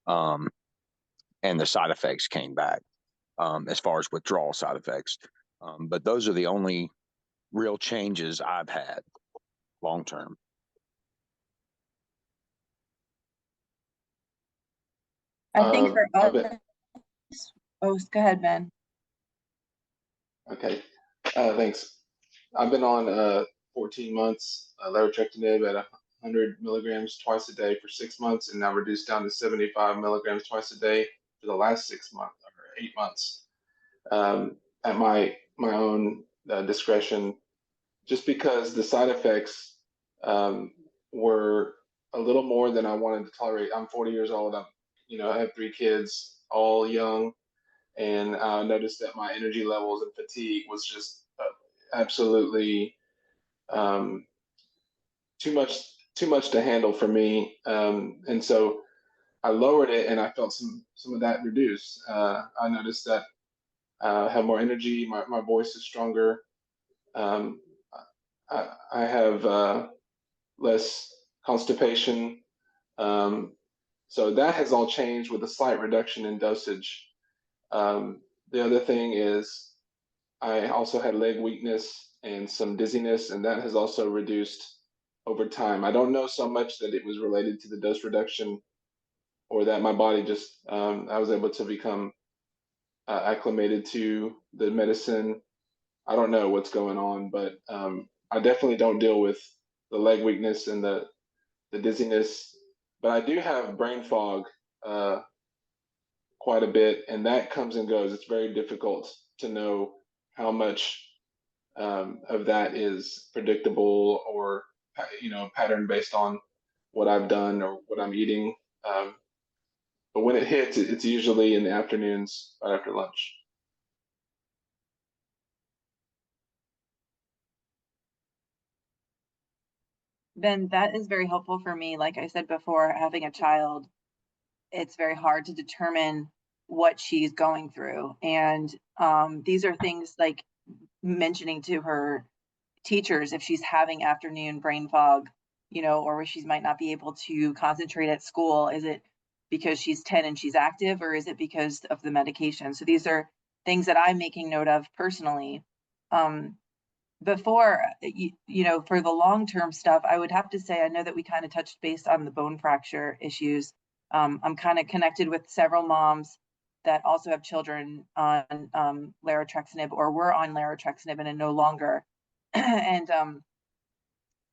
And the side effects came back as far as withdrawal side effects. But those are the only real changes I've had long term. I think for us, oh, go ahead, Ben. Okay, thanks. I've been on 14 months larotrectinib at 100 milligrams twice a day for 6 months, and now reduced down to 75 milligrams twice a day for the last 6 months or 8 months. At my own discretion, just because the side effects were a little more than I wanted to tolerate. I'm 40 years old. I have 3 kids, all young, and I noticed that my energy levels and fatigue was just absolutely too much to handle for me. And so I lowered it, and I felt some of that reduce. I noticed that I have more energy. My voice is stronger. I have less constipation. So that has all changed with a slight reduction in dosage. The other thing is I also had leg weakness and some dizziness, and that has also reduced over time. I don't know so much that it was related to the dose reduction or that my body just, I was able to become acclimated to the medicine. I don't know what's going on, but I definitely don't deal with the leg weakness and the dizziness. But I do have brain fog quite a bit, and that comes and goes. It's very difficult to know how much of that is predictable or pattern based on what I've done or what I'm eating. Um, but when it hits, it's usually in the afternoons, right after lunch. Ben, that is very helpful for me. Like I said before, having a child, it's very hard to determine what she's going through. And these are things like mentioning to her teachers if she's having afternoon brain fog, or she might not be able to concentrate at school. Is it because she's 10 and she's active, or is it because of the medication? So these are things that I'm making note of personally. Before, for the long-term stuff, I would have to say, I know that we kind of touched base on the bone fracture issues. I'm kind of connected with several moms that also have children on larotrectinib or were on larotrectinib and are no longer. And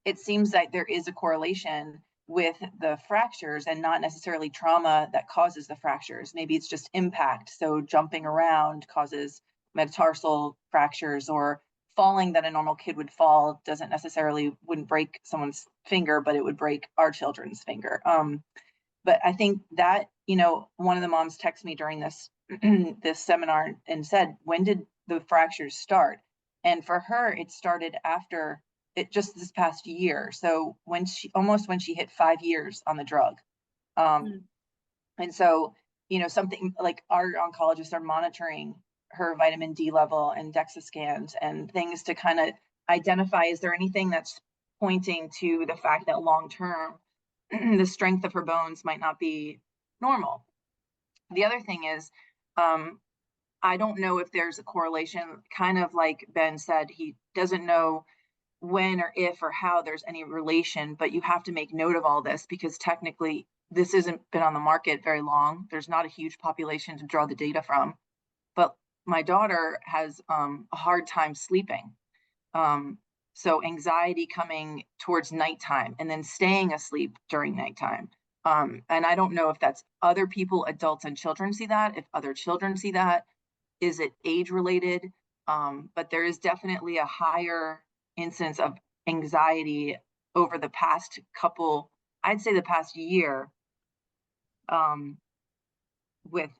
it seems like there is a correlation with the fractures and not necessarily trauma that causes the fractures. Maybe it's just impact. So jumping around causes metatarsal fractures, or falling that a normal kid would fall wouldn't break someone's finger, but it would break our children's finger. But I think that, one of the moms texted me during this this seminar and said, when did the fractures start? And for her, it started after it, just this past year. So when she hit 5 years on the drug. And so, something like our oncologists are monitoring her vitamin D level and DEXA scans and things to kind of identify, is there anything that's pointing to the fact that long-term, the strength of her bones might not be normal. The other thing is, I don't know if there's a correlation, kind of like Ben said, he doesn't know when or if or how there's any relation, but you have to make note of all this because technically this hasn't been on the market very long. There's not a huge population to draw the data from, but my daughter has a hard time sleeping. So anxiety coming towards nighttime and then staying asleep during nighttime. And I don't know if that's other people, adults and children see that, if other children see that, is it age related? But there is definitely a higher incidence of anxiety over the past couple, I'd say the past year, with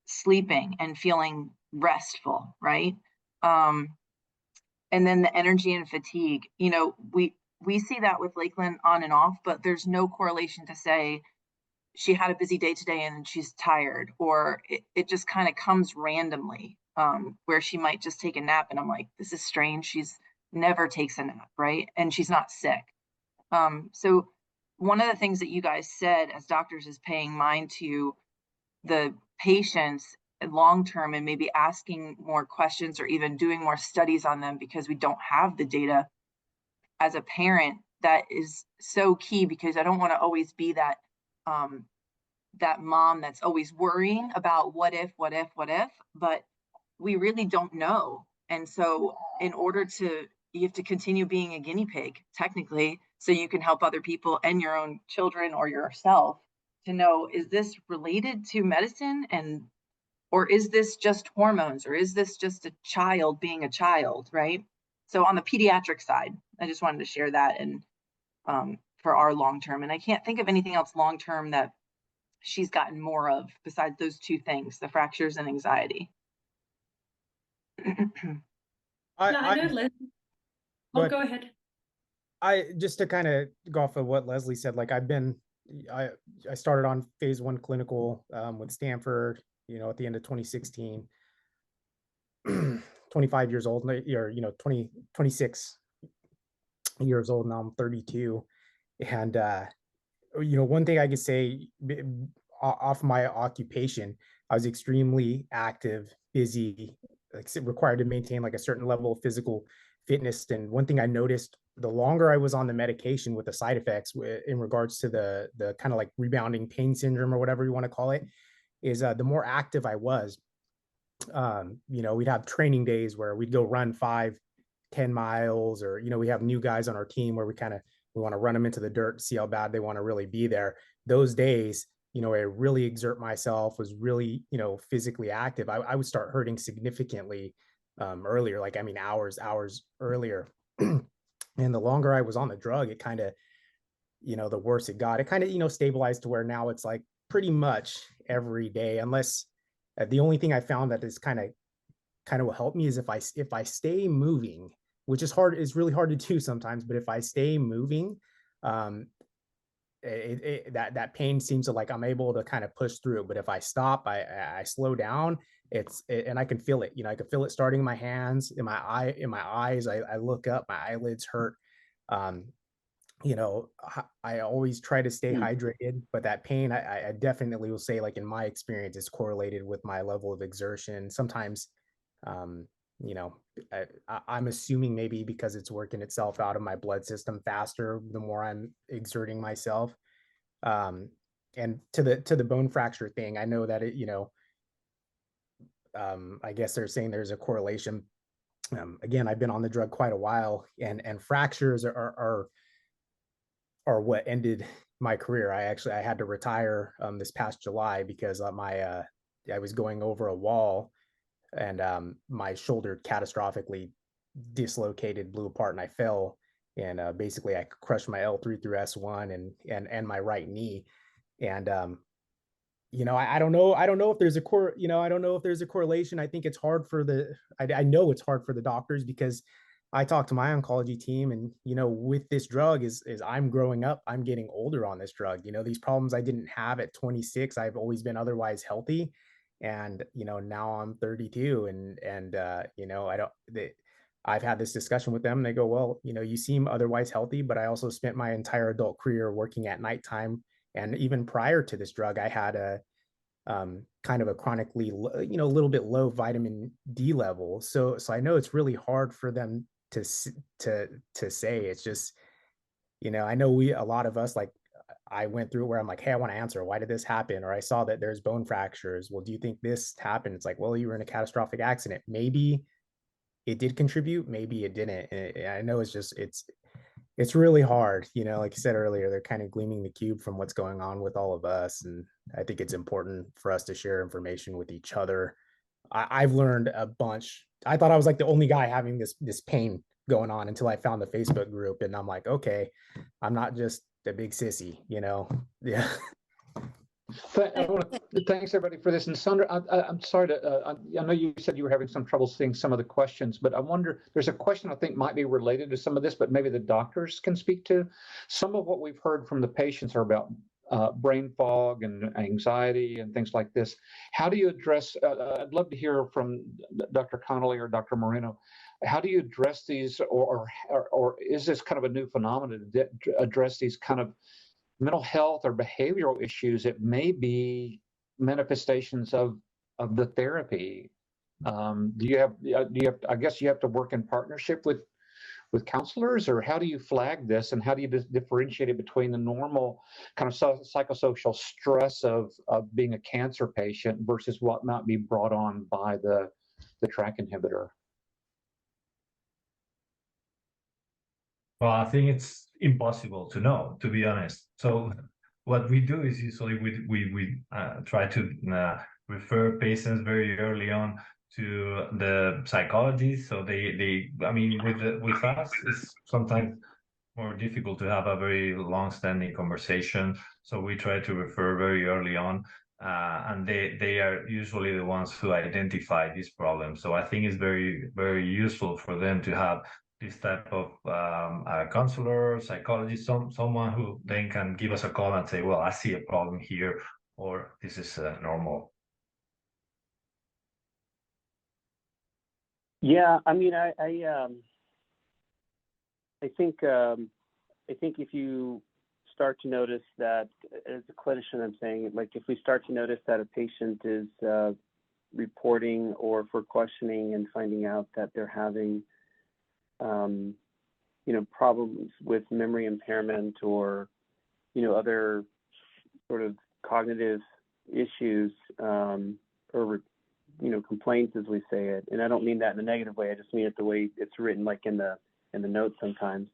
sleeping and feeling restful, right? And then the energy and fatigue, we see that with Lakeland on and off, but there's no correlation to say she had a busy day today and she's tired, or it just kind of comes randomly, where she might just take a nap and I'm like, this is strange. She's never takes a nap, right? And she's not sick. So one of the things that you guys said as doctors is paying mind to the patients long-term and maybe asking more questions or even doing more studies on them because we don't have the data. As a parent, that is so key, because I don't want to always be that that mom that's always worrying about what if, but we really don't know. And so you have to continue being a guinea pig, technically, so you can help other people and your own children or yourself to know, is this related to medicine, or is this just hormones, or is this just a child being a child, right? So on the pediatric side, I just wanted to share that, and for our long-term, and I can't think of anything else long-term that she's gotten more of besides those two things, the fractures and anxiety. I know, Leslie. Oh, go ahead. I just to kind of go off of what Leslie said, like I started on phase 1 clinical with Stanford, at the end of 2016, 25 years old, or 26 years old. Now I'm 32. And one thing I could say off my occupation, I was extremely active, busy, like required to maintain like a certain level of physical fitness. And one thing I noticed the longer I was on the medication with the side effects in regards to the kind of like rebounding pain syndrome or whatever you want to call it, is the more active I was. We'd have training days where we'd go run 5-10 miles, or we have new guys on our team where we want to run them into the dirt to see how bad they want to really be there. Those days, I really exert myself, was really, physically active. I would start hurting significantly earlier, like, I mean, hours earlier. And the longer I was on the drug, it kind of, the worse it got. It kind of, stabilized to where now it's like pretty much every day, unless the only thing I found that is kind of will help me is if I stay moving, which is hard, is really hard to do sometimes. But if I stay moving, that pain seems to, like, I'm able to kind of push through. But if I stop, I slow down, and I can feel it. I can feel it starting in my hands, in my eyes. I look up, my eyelids hurt. I always try to stay hydrated, but that pain, I definitely will say, like, in my experience, is correlated with my level of exertion. Sometimes, I'm assuming maybe because it's working itself out of my blood system faster the more I'm exerting myself. And to the bone fracture thing, I know that I guess they're saying there's a correlation. Again, I've been on the drug quite a while, and fractures are what ended my career. I had to retire this past July because I was going over a wall, and my shoulder catastrophically dislocated, blew apart, and I fell. And basically, I crushed my L3 through S1 and my right knee. And I don't know. I don't know if there's I don't know if there's a correlation. I think it's hard for I know it's hard for the doctors, because I talked to my oncology team, and with this drug, is I'm growing up, I'm getting older on this drug. These problems I didn't have at 26. I've always been otherwise healthy, and now I'm 32, and I've had this discussion with them. And they go, well, you seem otherwise healthy, but I also spent my entire adult career working at nighttime, and even prior to this drug, I had a kind of a chronically, a little bit low vitamin D level. So I know it's really hard for them to say. It's just, I know a lot of us, like, I went through where I'm like, hey, I want to answer, why did this happen? Or I saw that there's bone fractures. Well, do you think this happened? It's like, well, you were in a catastrophic accident. Maybe it did contribute, maybe it didn't. And I know it's really hard. Like you said earlier, they're kind of gleaming the cube from what's going on with all of us. And I think it's important for us to share information with each other. I've learned a bunch. I thought I was like the only guy having this pain going on until I found the Facebook group, and I'm like, okay, I'm not just a big sissy, Yeah. Thanks everybody for this. And Sandra, I'm sorry to, I know you said you were having some trouble seeing some of the questions, but I wonder, there's a question I think might be related to some of this, but maybe the doctors can speak to. Some of what we've heard from the patients are about brain fog and anxiety and things like this. How do you address, I'd love to hear from Dr. Connolly or Dr. Moreno, how do you address these, or is this kind of a new phenomenon to address these kind of mental health or behavioral issues? It may be manifestations of the therapy. Do you have, I guess you have to work in partnership with counselors, or how do you flag this, and how do you differentiate it between the normal kind of psychosocial stress of being a cancer patient versus what might be brought on by the TRK inhibitor? Well, I think it's impossible to know, to be honest. So what we do is usually we try to refer patients very early on to the psychologists. So I mean, with us, it's sometimes more difficult to have a very long-standing conversation. So we try to refer very early on, and they are usually the ones who identify these problems. So I think it's very, very useful for them to have this type of a counselor, psychologist, someone who then can give us a call and say, well, I see a problem here, or this is normal. Yeah, I mean, I think if you start to notice that, as a clinician, I'm saying, like, if we start to notice that a patient is reporting or for questioning and finding out that they're having problems with memory impairment or, other sort of cognitive issues, or, complaints, as we say it. And I don't mean that in a negative way. I just mean it the way it's written, like in the notes sometimes.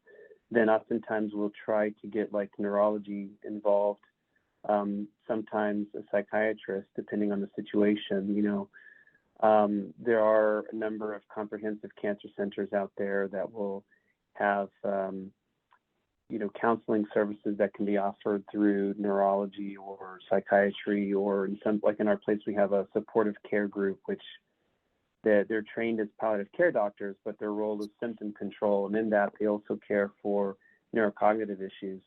Then oftentimes we'll try to get like neurology involved, sometimes a psychiatrist, depending on the situation. There are a number of comprehensive cancer centers out there that will have, counseling services that can be offered through neurology or psychiatry, or in some, like in our place, we have a supportive care group, which they're trained as palliative care doctors, but their role is symptom control. And in that, they also care for neurocognitive issues.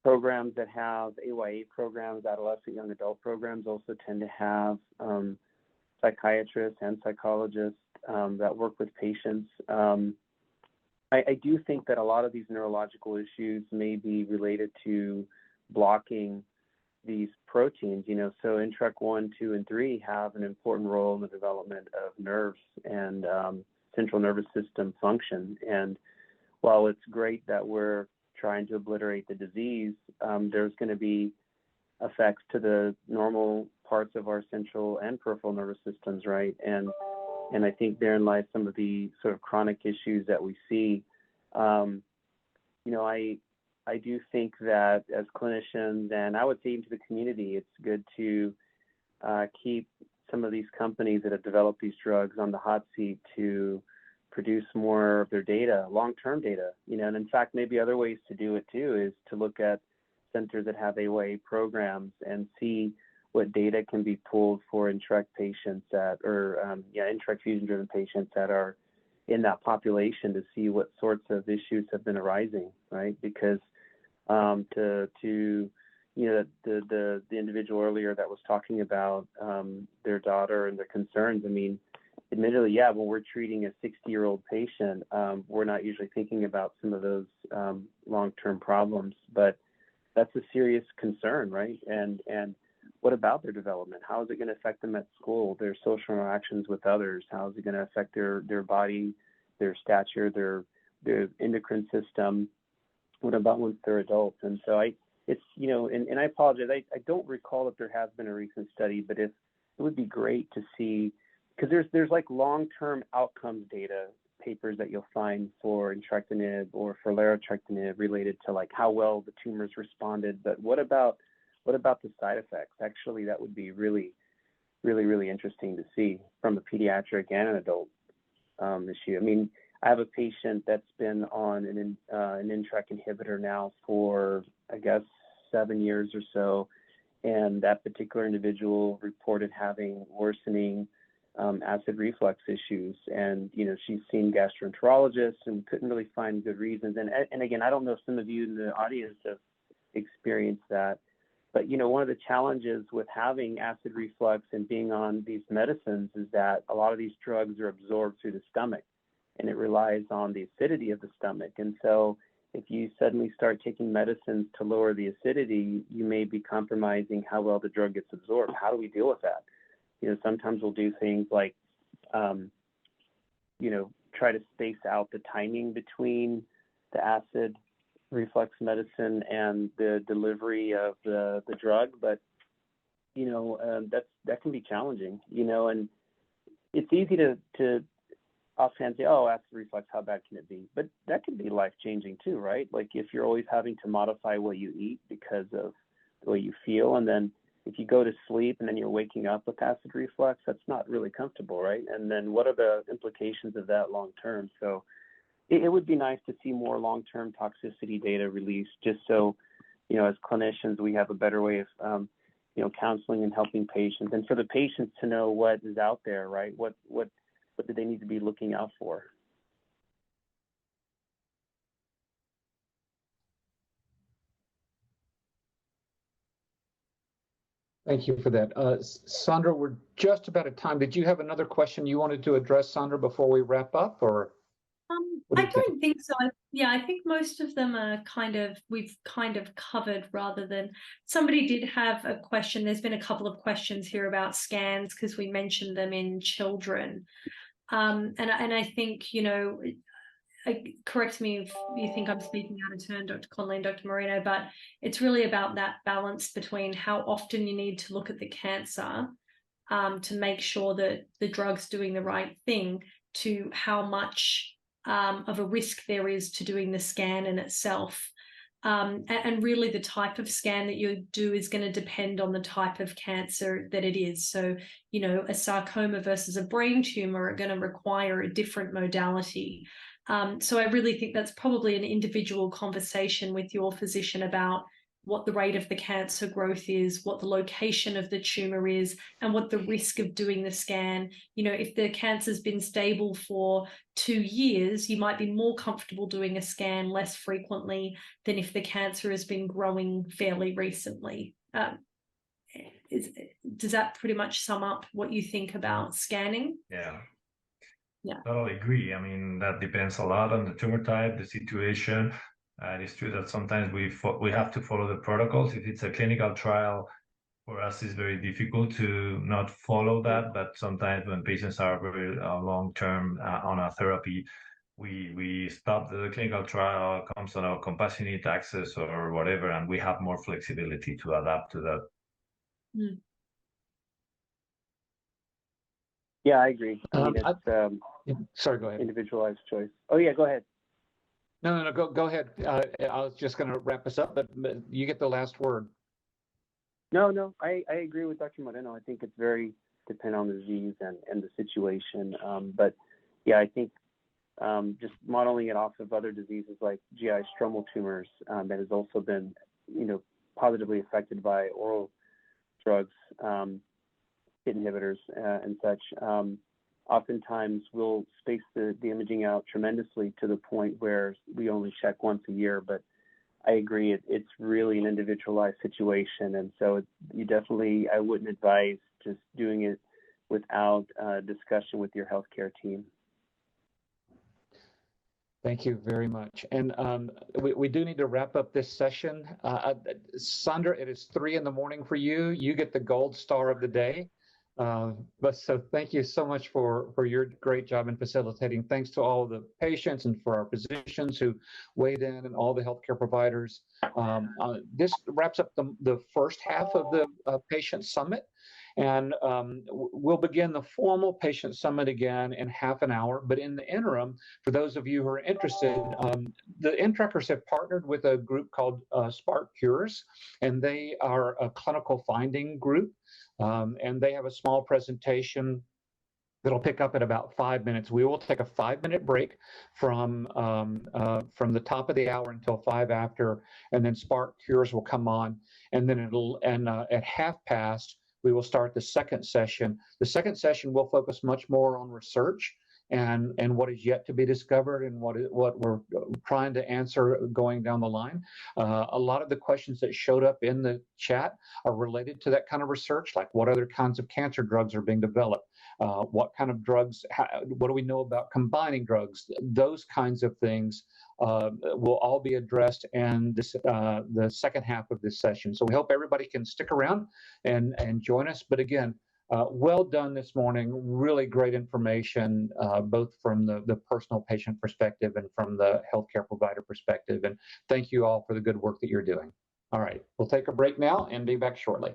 Programs that have AYA programs, adolescent young adult programs, also tend to have psychiatrists and psychologists that work with patients. I do think that a lot of these neurological issues may be related to blocking these proteins, so NTRK 1, 2, and 3 have an important role in the development of nerves and central nervous system function. And while it's great that we're trying to obliterate the disease, there's going to be effects to the normal parts of our central and peripheral nervous systems, right? And I think therein lies some of the sort of chronic issues that we see. I do think that as clinicians, and I would say even to the community, it's good to keep some of these companies that have developed these drugs on the hot seat to produce more of their data, long-term data, and in fact, maybe other ways to do it too is to look at centers that have AYA programs and see what data can be pulled for NTRK patients NTRK fusion-driven patients that are in that population, to see what sorts of issues have been arising, right? Because the individual earlier that was talking about their daughter and their concerns, I mean, admittedly, yeah, when we're treating a 60-year-old patient, we're not usually thinking about some of those long-term problems, but that's a serious concern, right? And what about their development? How is it going to affect them at school, their social interactions with others? How is it going to affect their body, their stature, their endocrine system? What about once they're adults? And so and I apologize, I don't recall if there has been a recent study, but it would be great to see, because there's like long-term outcomes data papers that you'll find for entrectinib or for larotrectinib related to like how well the tumors responded. But what about the side effects? Actually, that would be really, really, really interesting to see from a pediatric and an adult issue. I mean, I have a patient that's been on an NTRK inhibitor now for, I guess, 7 years or so, and that particular individual reported having worsening acid reflux issues. And, she's seen gastroenterologists and couldn't really find good reasons. And again, I don't know if some of you in the audience have experienced that, but, one of the challenges with having acid reflux and being on these medicines is that a lot of these drugs are absorbed through the stomach, and it relies on the acidity of the stomach. And so if you suddenly start taking medicines to lower the acidity, you may be compromising how well the drug gets absorbed. How do we deal with that? Sometimes we'll do things like, try to space out the timing between the acid reflux medicine and the delivery of the drug. But, that can be challenging, and it's easy to offhand say, oh, acid reflux, how bad can it be? But that can be life-changing too, right? Like if you're always having to modify what you eat because of the way you feel, and then if you go to sleep and then you're waking up with acid reflux, that's not really comfortable, right? And then what are the implications of that long-term? So it would be nice to see more long-term toxicity data released, just so, as clinicians, we have a better way of, counseling and helping patients, and for the patients to know what is out there, right? What do they need to be looking out for? Thank you for that. Sandra, we're just about at time. Did you have another question you wanted to address, Sandra, before we wrap up, or? I don't think so. I think most of them are we've kind of covered, rather than somebody did have a question. There's been a couple of questions here about scans because we mentioned them in children. And I think, correct me if you think I'm speaking out of turn, Dr. Conley and Dr. Moreno, but it's really about that balance between how often you need to look at the cancer to make sure that the drug's doing the right thing, to how much of a risk there is to doing the scan in itself. And really the type of scan that you do is going to depend on the type of cancer that it is. So, you know, a sarcoma versus a brain tumor are going to require a different modality. So I really think that's probably an individual conversation with your physician about what the rate of the cancer growth is, what the location of the tumor is, and what the risk of doing the scan. You know, if the cancer's been stable for 2 years, you might be more comfortable doing a scan less frequently than if the cancer has been growing fairly recently. Does that pretty much sum up what you think about scanning? Yeah. Yeah. Totally agree. I mean, that depends a lot on the tumor type, the situation. It's true that sometimes we have to follow the protocols. If it's a clinical trial, for us, it's very difficult to not follow that. But sometimes when patients are very long-term on a therapy, we stop the clinical trial, comes on a compassionate access or whatever, and we have more flexibility to adapt to that. Mm. Yeah, I agree. I mean, it's sorry, go ahead. individualized choice. Oh yeah, go ahead. No, go ahead. I was just going to wrap us up, but you get the last word. No, I agree with Dr. Moreno. I think it's very dependent on the disease and the situation. But yeah, I think just modeling it off of other diseases like GI stromal tumors that has also been, you know, positively affected by oral drugs, KIT inhibitors and such. Oftentimes we'll space the imaging out tremendously to the point where we only check once a year, but I agree, it's really an individualized situation. And so I wouldn't advise just doing it without discussion with your healthcare team. Thank you very much. And we do need to wrap up this session. Sandra, it is 3 in the morning for you. You get the gold star of the day. But so thank you so much for your great job in facilitating. Thanks to all the patients and for our physicians who weighed in and all the healthcare providers. This wraps up the first half of the patient summit. And we'll begin the formal patient summit again in half an hour. But in the interim, for those of you who are interested, the NTRKers have partnered with a group called TRKers, and they are a clinical finding group. And they have a small presentation that'll pick up at about 5 minutes. We will take a 5-minute break from the top of the hour until 5 after, and then TRKers will come on, and then at 1/2 we will start the second session. The second session will focus much more on research and what is yet to be discovered and what we're trying to answer going down the line. A lot of the questions that showed up in the chat are related to that kind of research, like what other kinds of cancer drugs are being developed, what kind of drugs, what do we know about combining drugs, those kinds of things will all be addressed in this, the second half of this session. So we hope everybody can stick around and join us. But again, well done this morning. Really great information, both from the personal patient perspective and from the healthcare provider perspective. And thank you all for the good work that you're doing. All right, we'll take a break now and be back shortly.